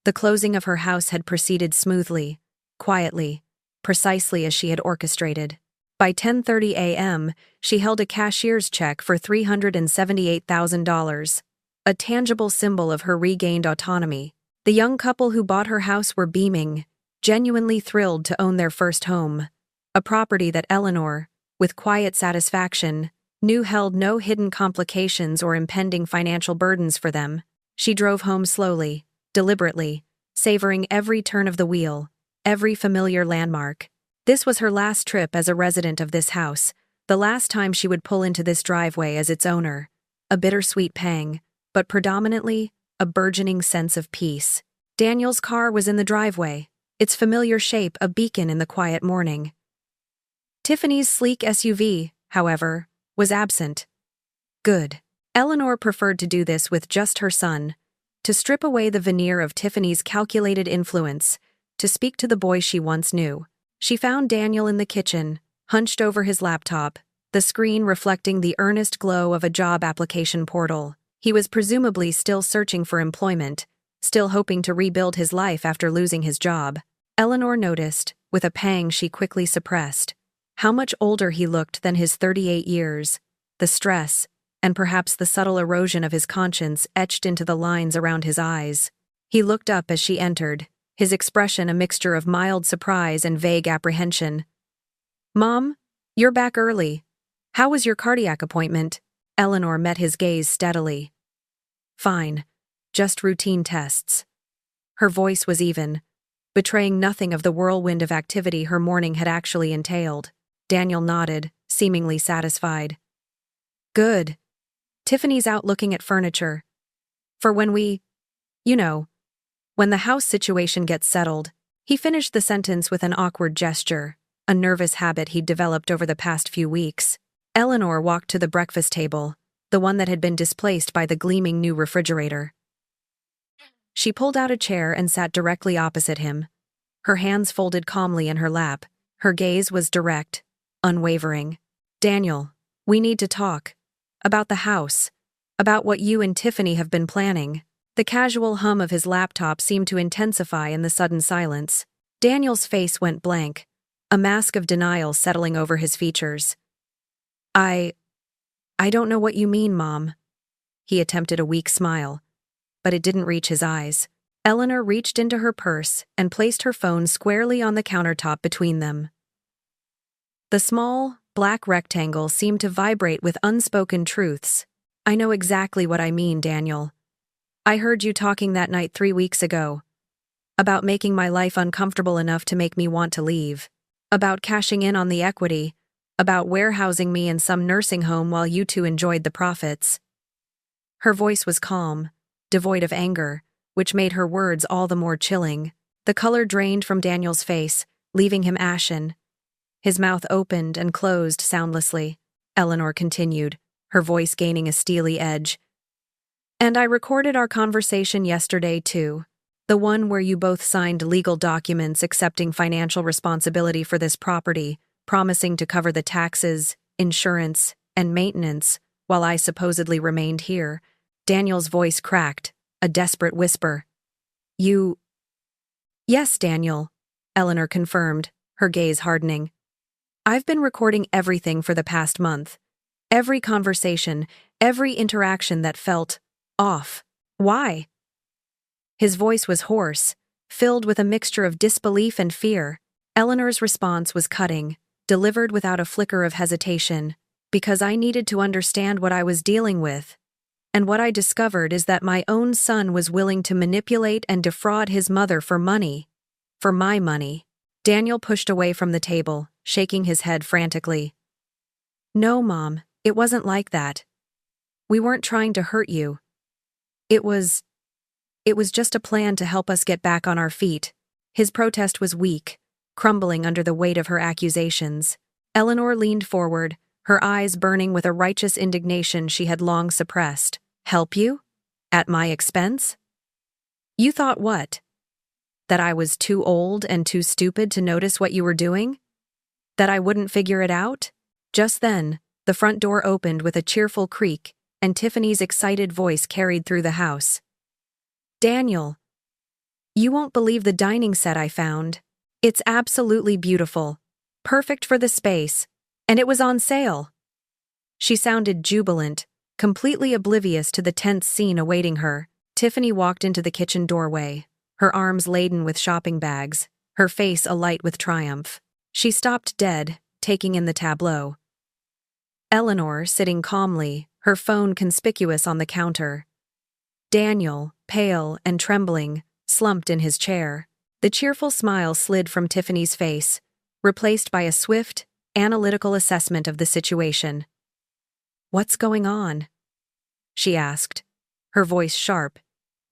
S1: The closing of her house had proceeded smoothly, quietly, precisely as she had orchestrated. By 10:30 a.m., she held a cashier's check for $378,000, a tangible symbol of her regained autonomy. The young couple who bought her house were beaming, genuinely thrilled to own their first home, a property that Eleanor, with quiet satisfaction, knew held no hidden complications or impending financial burdens for them. She drove home slowly, deliberately, savoring every turn of the wheel, every familiar landmark. This was her last trip as a resident of this house, the last time she would pull into this driveway as its owner. A bittersweet pang, but predominantly, a burgeoning sense of peace. Daniel's car was in the driveway, its familiar shape a beacon in the quiet morning. Tiffany's sleek SUV, however, was absent. Good. Eleanor preferred to do this with just her son, to strip away the veneer of Tiffany's calculated influence, to speak to the boy she once knew. She found Daniel in the kitchen, hunched over his laptop, the screen reflecting the earnest glow of a job application portal. He was presumably still searching for employment, still hoping to rebuild his life after losing his job. Eleanor noticed, with a pang she quickly suppressed, how much older he looked than his 38 years, the stress, and perhaps the subtle erosion of his conscience etched into the lines around his eyes. He looked up as she entered, his expression a mixture of mild surprise and vague apprehension. "Mom, you're back early. How was your cardiac appointment?" Eleanor met his gaze steadily. "Fine. Just routine tests." Her voice was even, betraying nothing of the whirlwind of activity her morning had actually entailed. Daniel nodded, seemingly satisfied. "Good. Tiffany's out looking at furniture. For when when the house situation gets settled." He finished the sentence with an awkward gesture, a nervous habit he'd developed over the past few weeks. Eleanor walked to the breakfast table, the one that had been displaced by the gleaming new refrigerator. She pulled out a chair and sat directly opposite him, her hands folded calmly in her lap. Her gaze was direct, unwavering. "Daniel, we need to talk. About the house. About what you and Tiffany have been planning." The casual hum of his laptop seemed to intensify in the sudden silence. Daniel's face went blank, a mask of denial settling over his features. I don't know what you mean, Mom." He attempted a weak smile, but it didn't reach his eyes. Eleanor reached into her purse and placed her phone squarely on the countertop between them. The small, black rectangle seemed to vibrate with unspoken truths. "I know exactly what I mean, Daniel. I heard you talking that night 3 weeks ago. About making my life uncomfortable enough to make me want to leave. About cashing in on the equity. About warehousing me in some nursing home while you two enjoyed the profits." Her voice was calm, devoid of anger, which made her words all the more chilling. The color drained from Daniel's face, leaving him ashen. His mouth opened and closed soundlessly. Eleanor continued, her voice gaining a steely edge. "And I recorded our conversation yesterday, too. The one where you both signed legal documents accepting financial responsibility for this property, promising to cover the taxes, insurance, and maintenance, while I supposedly remained here." Daniel's voice cracked, a desperate whisper. "You—" "Yes, Daniel," Eleanor confirmed, her gaze hardening. "I've been recording everything for the past month. Every conversation, every interaction that felt off. Why? His voice was hoarse, filled with a mixture of disbelief and fear. Eleanor's response was cutting, delivered without a flicker of hesitation. Because I needed to understand what I was dealing with. And what I discovered is that my own son was willing to manipulate and defraud his mother for money. For my money. Daniel pushed away from the table, shaking his head frantically. No, Mom, it wasn't like that. We weren't trying to hurt you. It was just a plan to help us get back on our feet. His protest was weak, crumbling under the weight of her accusations. Eleanor leaned forward, her eyes burning with a righteous indignation she had long suppressed. Help you? At my expense? You thought what? That I was too old and too stupid to notice what you were doing? That I wouldn't figure it out? Just then, the front door opened with a cheerful creak, and Tiffany's excited voice carried through the house. Daniel, you won't believe the dining set I found. It's absolutely beautiful, perfect for the space, and it was on sale. She sounded jubilant, completely oblivious to the tense scene awaiting her. Tiffany walked into the kitchen doorway, her arms laden with shopping bags, her face alight with triumph. She stopped dead, taking in the tableau. Eleanor, sitting calmly, her phone conspicuous on the counter. Daniel, pale and trembling, slumped in his chair. The cheerful smile slid from Tiffany's face, replaced by a swift, analytical assessment of the situation. What's going on? She asked, her voice sharp,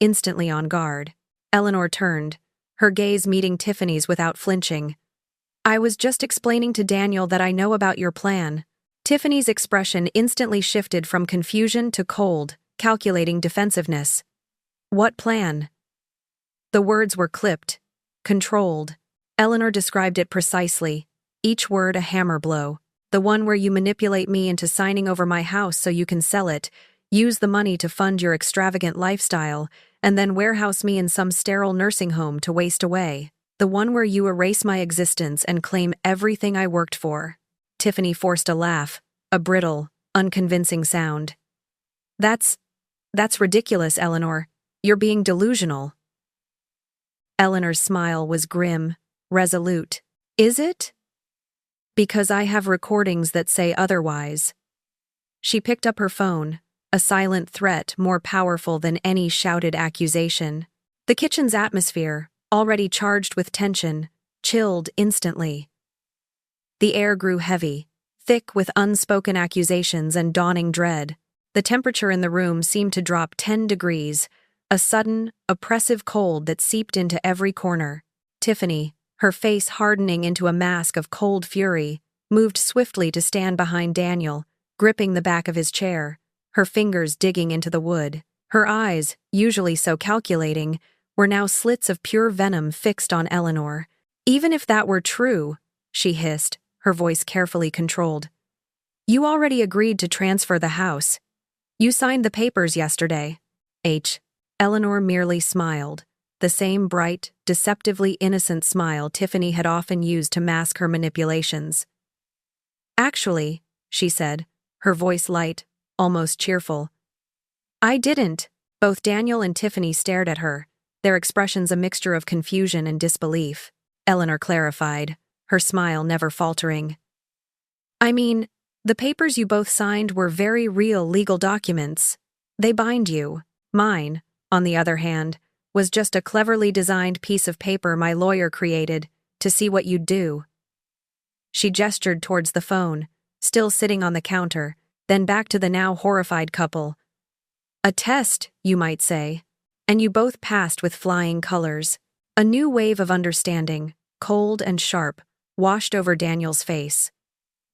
S1: instantly on guard. Eleanor turned, her gaze meeting Tiffany's without flinching. I was just explaining to Daniel that I know about your plan. Tiffany's expression instantly shifted from confusion to cold, calculating defensiveness. What plan? The words were clipped, controlled. Eleanor described it precisely, each word a hammer blow. The one where you manipulate me into signing over my house so you can sell it, use the money to fund your extravagant lifestyle, and then warehouse me in some sterile nursing home to waste away. The one where you erase my existence and claim everything I worked for. Tiffany forced a laugh, a brittle, unconvincing sound. That's ridiculous, Eleanor. You're being delusional. Eleanor's smile was grim, resolute. Is it? Because I have recordings that say otherwise. She picked up her phone, a silent threat more powerful than any shouted accusation. The kitchen's atmosphere, already charged with tension, chilled instantly. The air grew heavy, thick with unspoken accusations and dawning dread. The temperature in the room seemed to drop 10 degrees, a sudden, oppressive cold that seeped into every corner. Tiffany, her face hardening into a mask of cold fury, moved swiftly to stand behind Daniel, gripping the back of his chair, her fingers digging into the wood. Her eyes, usually so calculating, were now slits of pure venom fixed on Eleanor. Even if that were true, she hissed, her voice carefully controlled. You already agreed to transfer the house. You signed the papers yesterday. Eleanor merely smiled, the same bright, deceptively innocent smile Tiffany had often used to mask her manipulations. Actually, she said, her voice light, almost cheerful. I didn't. Both Daniel and Tiffany stared at her, their expressions a mixture of confusion and disbelief. Eleanor clarified, her smile never faltering. I mean, the papers you both signed were very real legal documents. They bind you. Mine, on the other hand, was just a cleverly designed piece of paper my lawyer created to see what you'd do. She gestured towards the phone, still sitting on the counter, then back to the now horrified couple. A test, you might say, and you both passed with flying colors. A new wave of understanding, cold and sharp, washed over Daniel's face.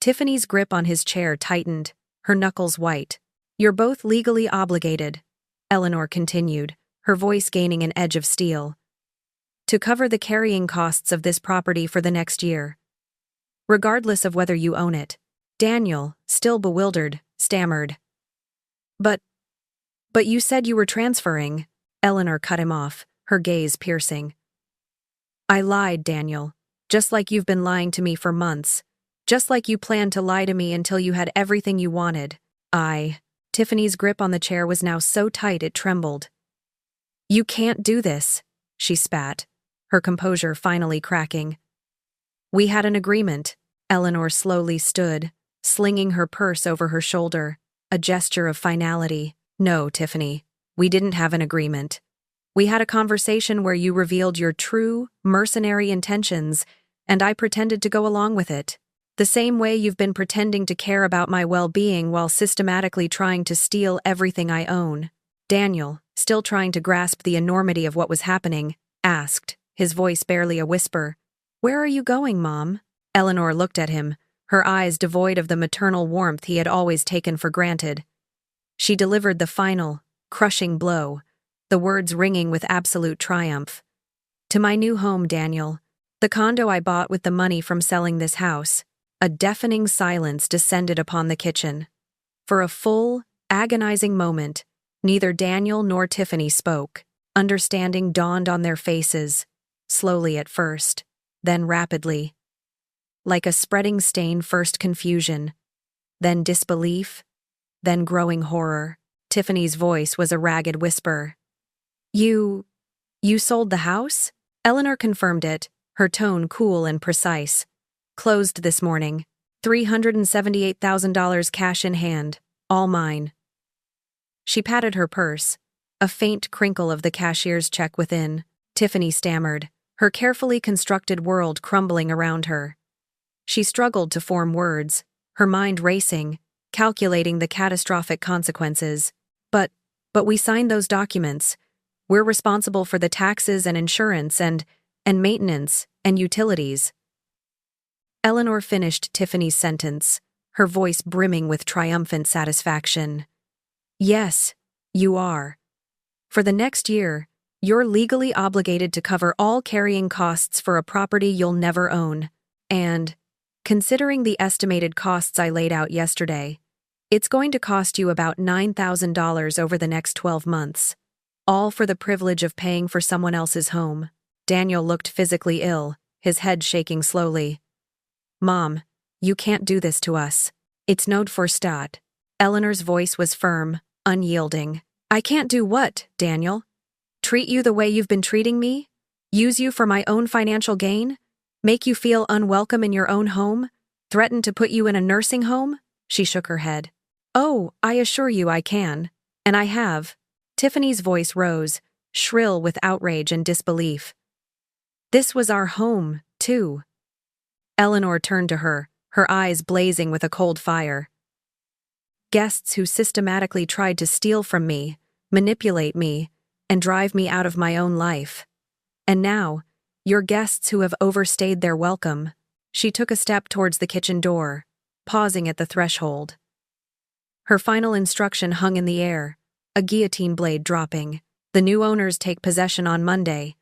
S1: Tiffany's grip on his chair tightened, her knuckles white. You're both legally obligated, Eleanor continued, her voice gaining an edge of steel, to cover the carrying costs of this property for the next year, regardless of whether you own it. Daniel, still bewildered, stammered. But you said you were transferring. Eleanor cut him off, her gaze piercing. I lied, Daniel, just like you've been lying to me for months, just like you planned to lie to me until you had everything you wanted. Tiffany's grip on the chair was now so tight it trembled. You can't do this, she spat, her composure finally cracking. We had an agreement. Eleanor slowly stood, slinging her purse over her shoulder, a gesture of finality. No, Tiffany, we didn't have an agreement. We had a conversation where you revealed your true, mercenary intentions, and I pretended to go along with it. The same way you've been pretending to care about my well-being while systematically trying to steal everything I own. Daniel, still trying to grasp the enormity of what was happening, asked, his voice barely a whisper, "Where are you going, Mom?" Eleanor looked at him, her eyes devoid of the maternal warmth he had always taken for granted. She delivered the final, crushing blow, the words ringing with absolute triumph. "To my new home, Daniel. The condo I bought with the money from selling this house." A deafening silence descended upon the kitchen. For a full, agonizing moment, neither Daniel nor Tiffany spoke. Understanding dawned on their faces, slowly at first, then rapidly. Like a spreading stain, first confusion, then disbelief, then growing horror. Tiffany's voice was a ragged whisper. You sold the house?" Eleanor confirmed it, her tone cool and precise. "Closed this morning. $378,000 cash in hand. All mine." She patted her purse, a faint crinkle of the cashier's check within. Tiffany stammered, her carefully constructed world crumbling around her. She struggled to form words, her mind racing, calculating the catastrophic consequences. But we signed those documents. We're responsible for the taxes and insurance and maintenance and utilities." Eleanor finished Tiffany's sentence, her voice brimming with triumphant satisfaction. "Yes, you are. For the next year, you're legally obligated to cover all carrying costs for a property you'll never own. And, considering the estimated costs I laid out yesterday, it's going to cost you about $9,000 over the next 12 months, all for the privilege of paying for someone else's home." Daniel looked physically ill, his head shaking slowly. "Mom, you can't do this to us. It's not for stat." Eleanor's voice was firm, unyielding. "I can't do what, Daniel? Treat you the way you've been treating me? Use you for my own financial gain? Make you feel unwelcome in your own home? Threaten to put you in a nursing home?" She shook her head. "Oh, I assure you I can. And I have." Tiffany's voice rose, shrill with outrage and disbelief. "This was our home, too." Eleanor turned to her, her eyes blazing with a cold fire. "Guests who systematically tried to steal from me, manipulate me, and drive me out of my own life. And now, you're guests who have overstayed their welcome." She took a step towards the kitchen door, pausing at the threshold. Her final instruction hung in the air, a guillotine blade dropping. "The new owners take possession on Monday.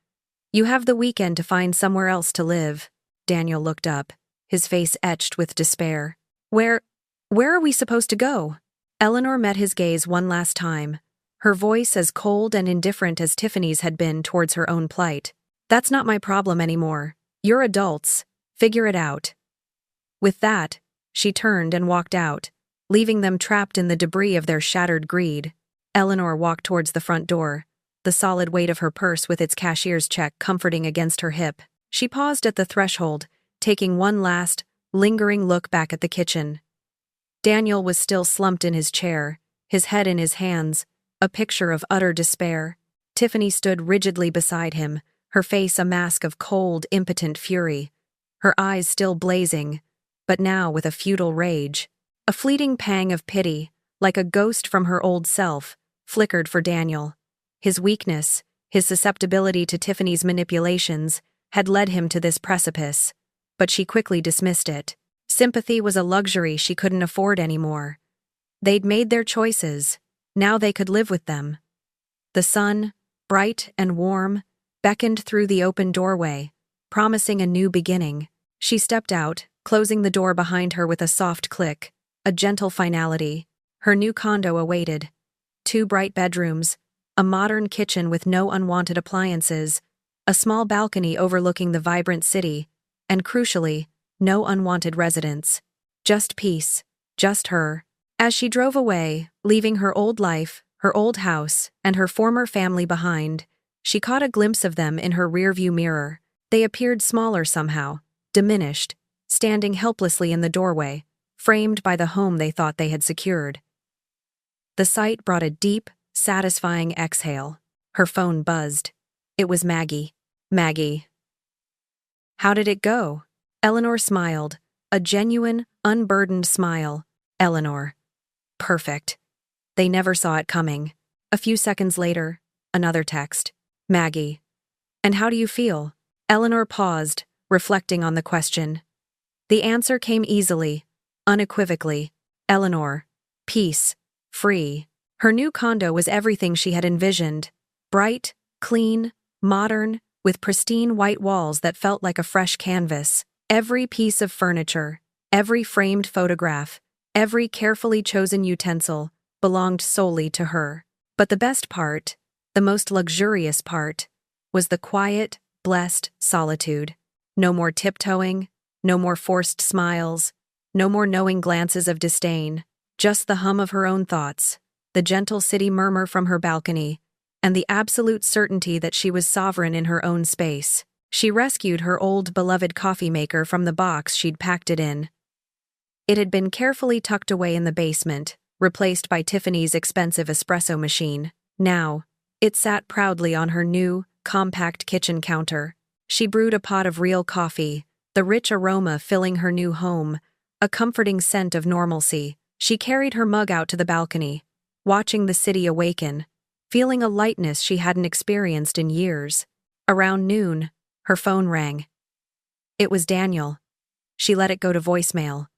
S1: You have the weekend to find somewhere else to live." Daniel looked up, his face etched with despair. Where are we supposed to go?" Eleanor met his gaze one last time, her voice as cold and indifferent as Tiffany's had been towards her own plight. "That's not my problem anymore. You're adults. Figure it out." With that, she turned and walked out, leaving them trapped in the debris of their shattered greed. Eleanor walked towards the front door, the solid weight of her purse with its cashier's check comforting against her hip. She paused at the threshold, taking one last, lingering look back at the kitchen. Daniel was still slumped in his chair, his head in his hands, a picture of utter despair. Tiffany stood rigidly beside him, her face a mask of cold, impotent fury, her eyes still blazing, but now with a futile rage. A fleeting pang of pity, like a ghost from her old self, flickered for Daniel. His weakness, his susceptibility to Tiffany's manipulations, had led him to this precipice, but she quickly dismissed it. Sympathy was a luxury she couldn't afford anymore. They'd made their choices, now they could live with them. The sun, bright and warm, beckoned through the open doorway, promising a new beginning. She stepped out, closing the door behind her with a soft click, a gentle finality. Her new condo awaited. 2 bright bedrooms, a modern kitchen with no unwanted appliances, a small balcony overlooking the vibrant city, and crucially, no unwanted residents. Just peace, just her. As she drove away, leaving her old life, her old house, and her former family behind, She caught a glimpse of them in her rearview mirror. They appeared smaller somehow, diminished, standing helplessly in the doorway, framed by the home they thought they had secured. The sight brought a deep, satisfying exhale. Her phone buzzed. It was Maggie. Maggie. How did it go? Eleanor smiled, a genuine, unburdened smile. Eleanor. Perfect. They never saw it coming. A few seconds later, another text. Maggie. And how do you feel? Eleanor paused, reflecting on the question. The answer came easily, unequivocally. Eleanor. Peace. Free. Her new condo was everything she had envisioned. Bright, clean, modern, with pristine white walls that felt like a fresh canvas. Every piece of furniture, every framed photograph, every carefully chosen utensil belonged solely to her. But the best part, the most luxurious part, was the quiet, blessed solitude. No more tiptoeing, no more forced smiles, no more knowing glances of disdain, just the hum of her own thoughts, the gentle city murmur from her balcony, and the absolute certainty that she was sovereign in her own space. She rescued her old beloved coffee maker from the box she'd packed it in. It had been carefully tucked away in the basement, replaced by Tiffany's expensive espresso machine. Now, it sat proudly on her new, compact kitchen counter. She brewed a pot of real coffee, the rich aroma filling her new home, a comforting scent of normalcy. She carried her mug out to the balcony, watching the city awaken, feeling a lightness she hadn't experienced in years. Around noon, her phone rang. It was Daniel. She let it go to voicemail.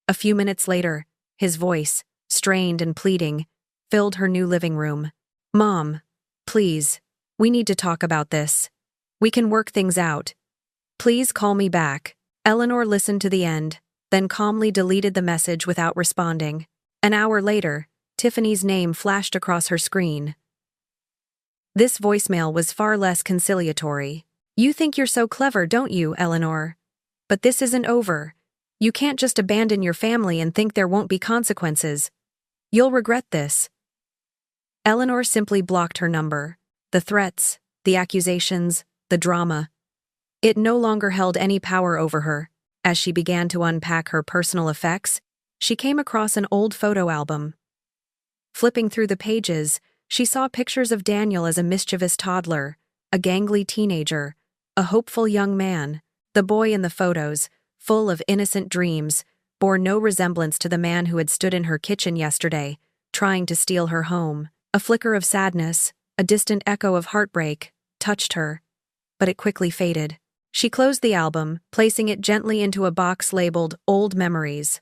S1: A few minutes later, his voice, strained and pleading, filled her new living room. Mom, please, we need to talk about this. We can work things out. Please call me back. Eleanor listened to the end, then calmly deleted the message without responding. An hour later, Tiffany's name flashed across her screen. This voicemail was far less conciliatory. You think you're so clever, don't you, Eleanor? But this isn't over. You can't just abandon your family and think there won't be consequences. You'll regret this. Eleanor simply blocked her number. The threats, the accusations, the drama. It no longer held any power over her. As she began to unpack her personal effects, she came across an old photo album. Flipping through the pages, she saw pictures of Daniel as a mischievous toddler, a gangly teenager, a hopeful young man. The boy in the photos, full of innocent dreams, bore no resemblance to the man who had stood in her kitchen yesterday, trying to steal her home. A flicker of sadness, a distant echo of heartbreak, touched her, but it quickly faded. She closed the album, placing it gently into a box labeled Old Memories.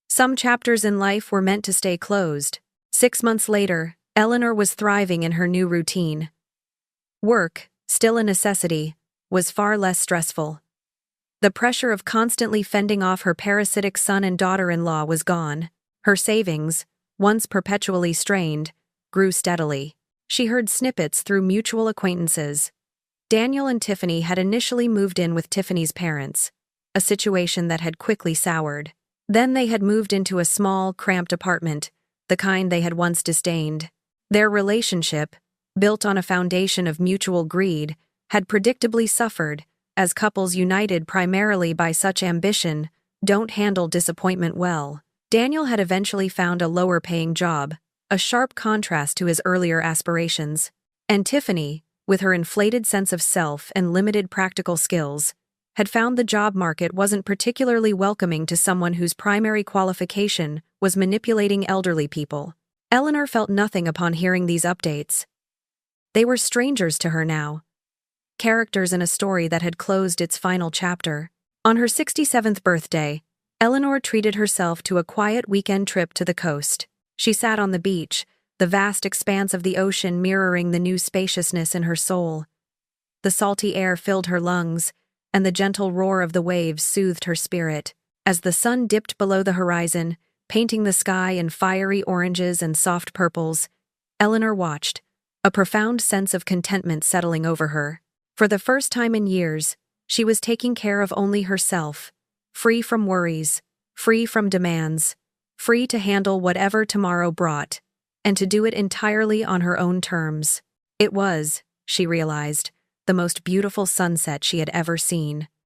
S1: Some chapters in life were meant to stay closed. 6 months later, Eleanor was thriving in her new routine. Work, still a necessity, was far less stressful. The pressure of constantly fending off her parasitic son and daughter-in-law was gone. Her savings, once perpetually strained, grew steadily. She heard snippets through mutual acquaintances. Daniel and Tiffany had initially moved in with Tiffany's parents, a situation that had quickly soured. Then they had moved into a small, cramped apartment, the kind they had once disdained. Their relationship, built on a foundation of mutual greed, had predictably suffered, as couples united primarily by such ambition don't handle disappointment well. Daniel had eventually found a lower-paying job, a sharp contrast to his earlier aspirations. And Tiffany, with her inflated sense of self and limited practical skills, had found the job market wasn't particularly welcoming to someone whose primary qualification was manipulating elderly people. Eleanor felt nothing upon hearing these updates. They were strangers to her now. Characters in a story that had closed its final chapter. On her 67th birthday, Eleanor treated herself to a quiet weekend trip to the coast. She sat on the beach, the vast expanse of the ocean mirroring the new spaciousness in her soul. The salty air filled her lungs, and the gentle roar of the waves soothed her spirit. As the sun dipped below the horizon, painting the sky in fiery oranges and soft purples, Eleanor watched, a profound sense of contentment settling over her. For the first time in years, she was taking care of only herself, free from worries, free from demands, free to handle whatever tomorrow brought, and to do it entirely on her own terms. It was, she realized, the most beautiful sunset she had ever seen.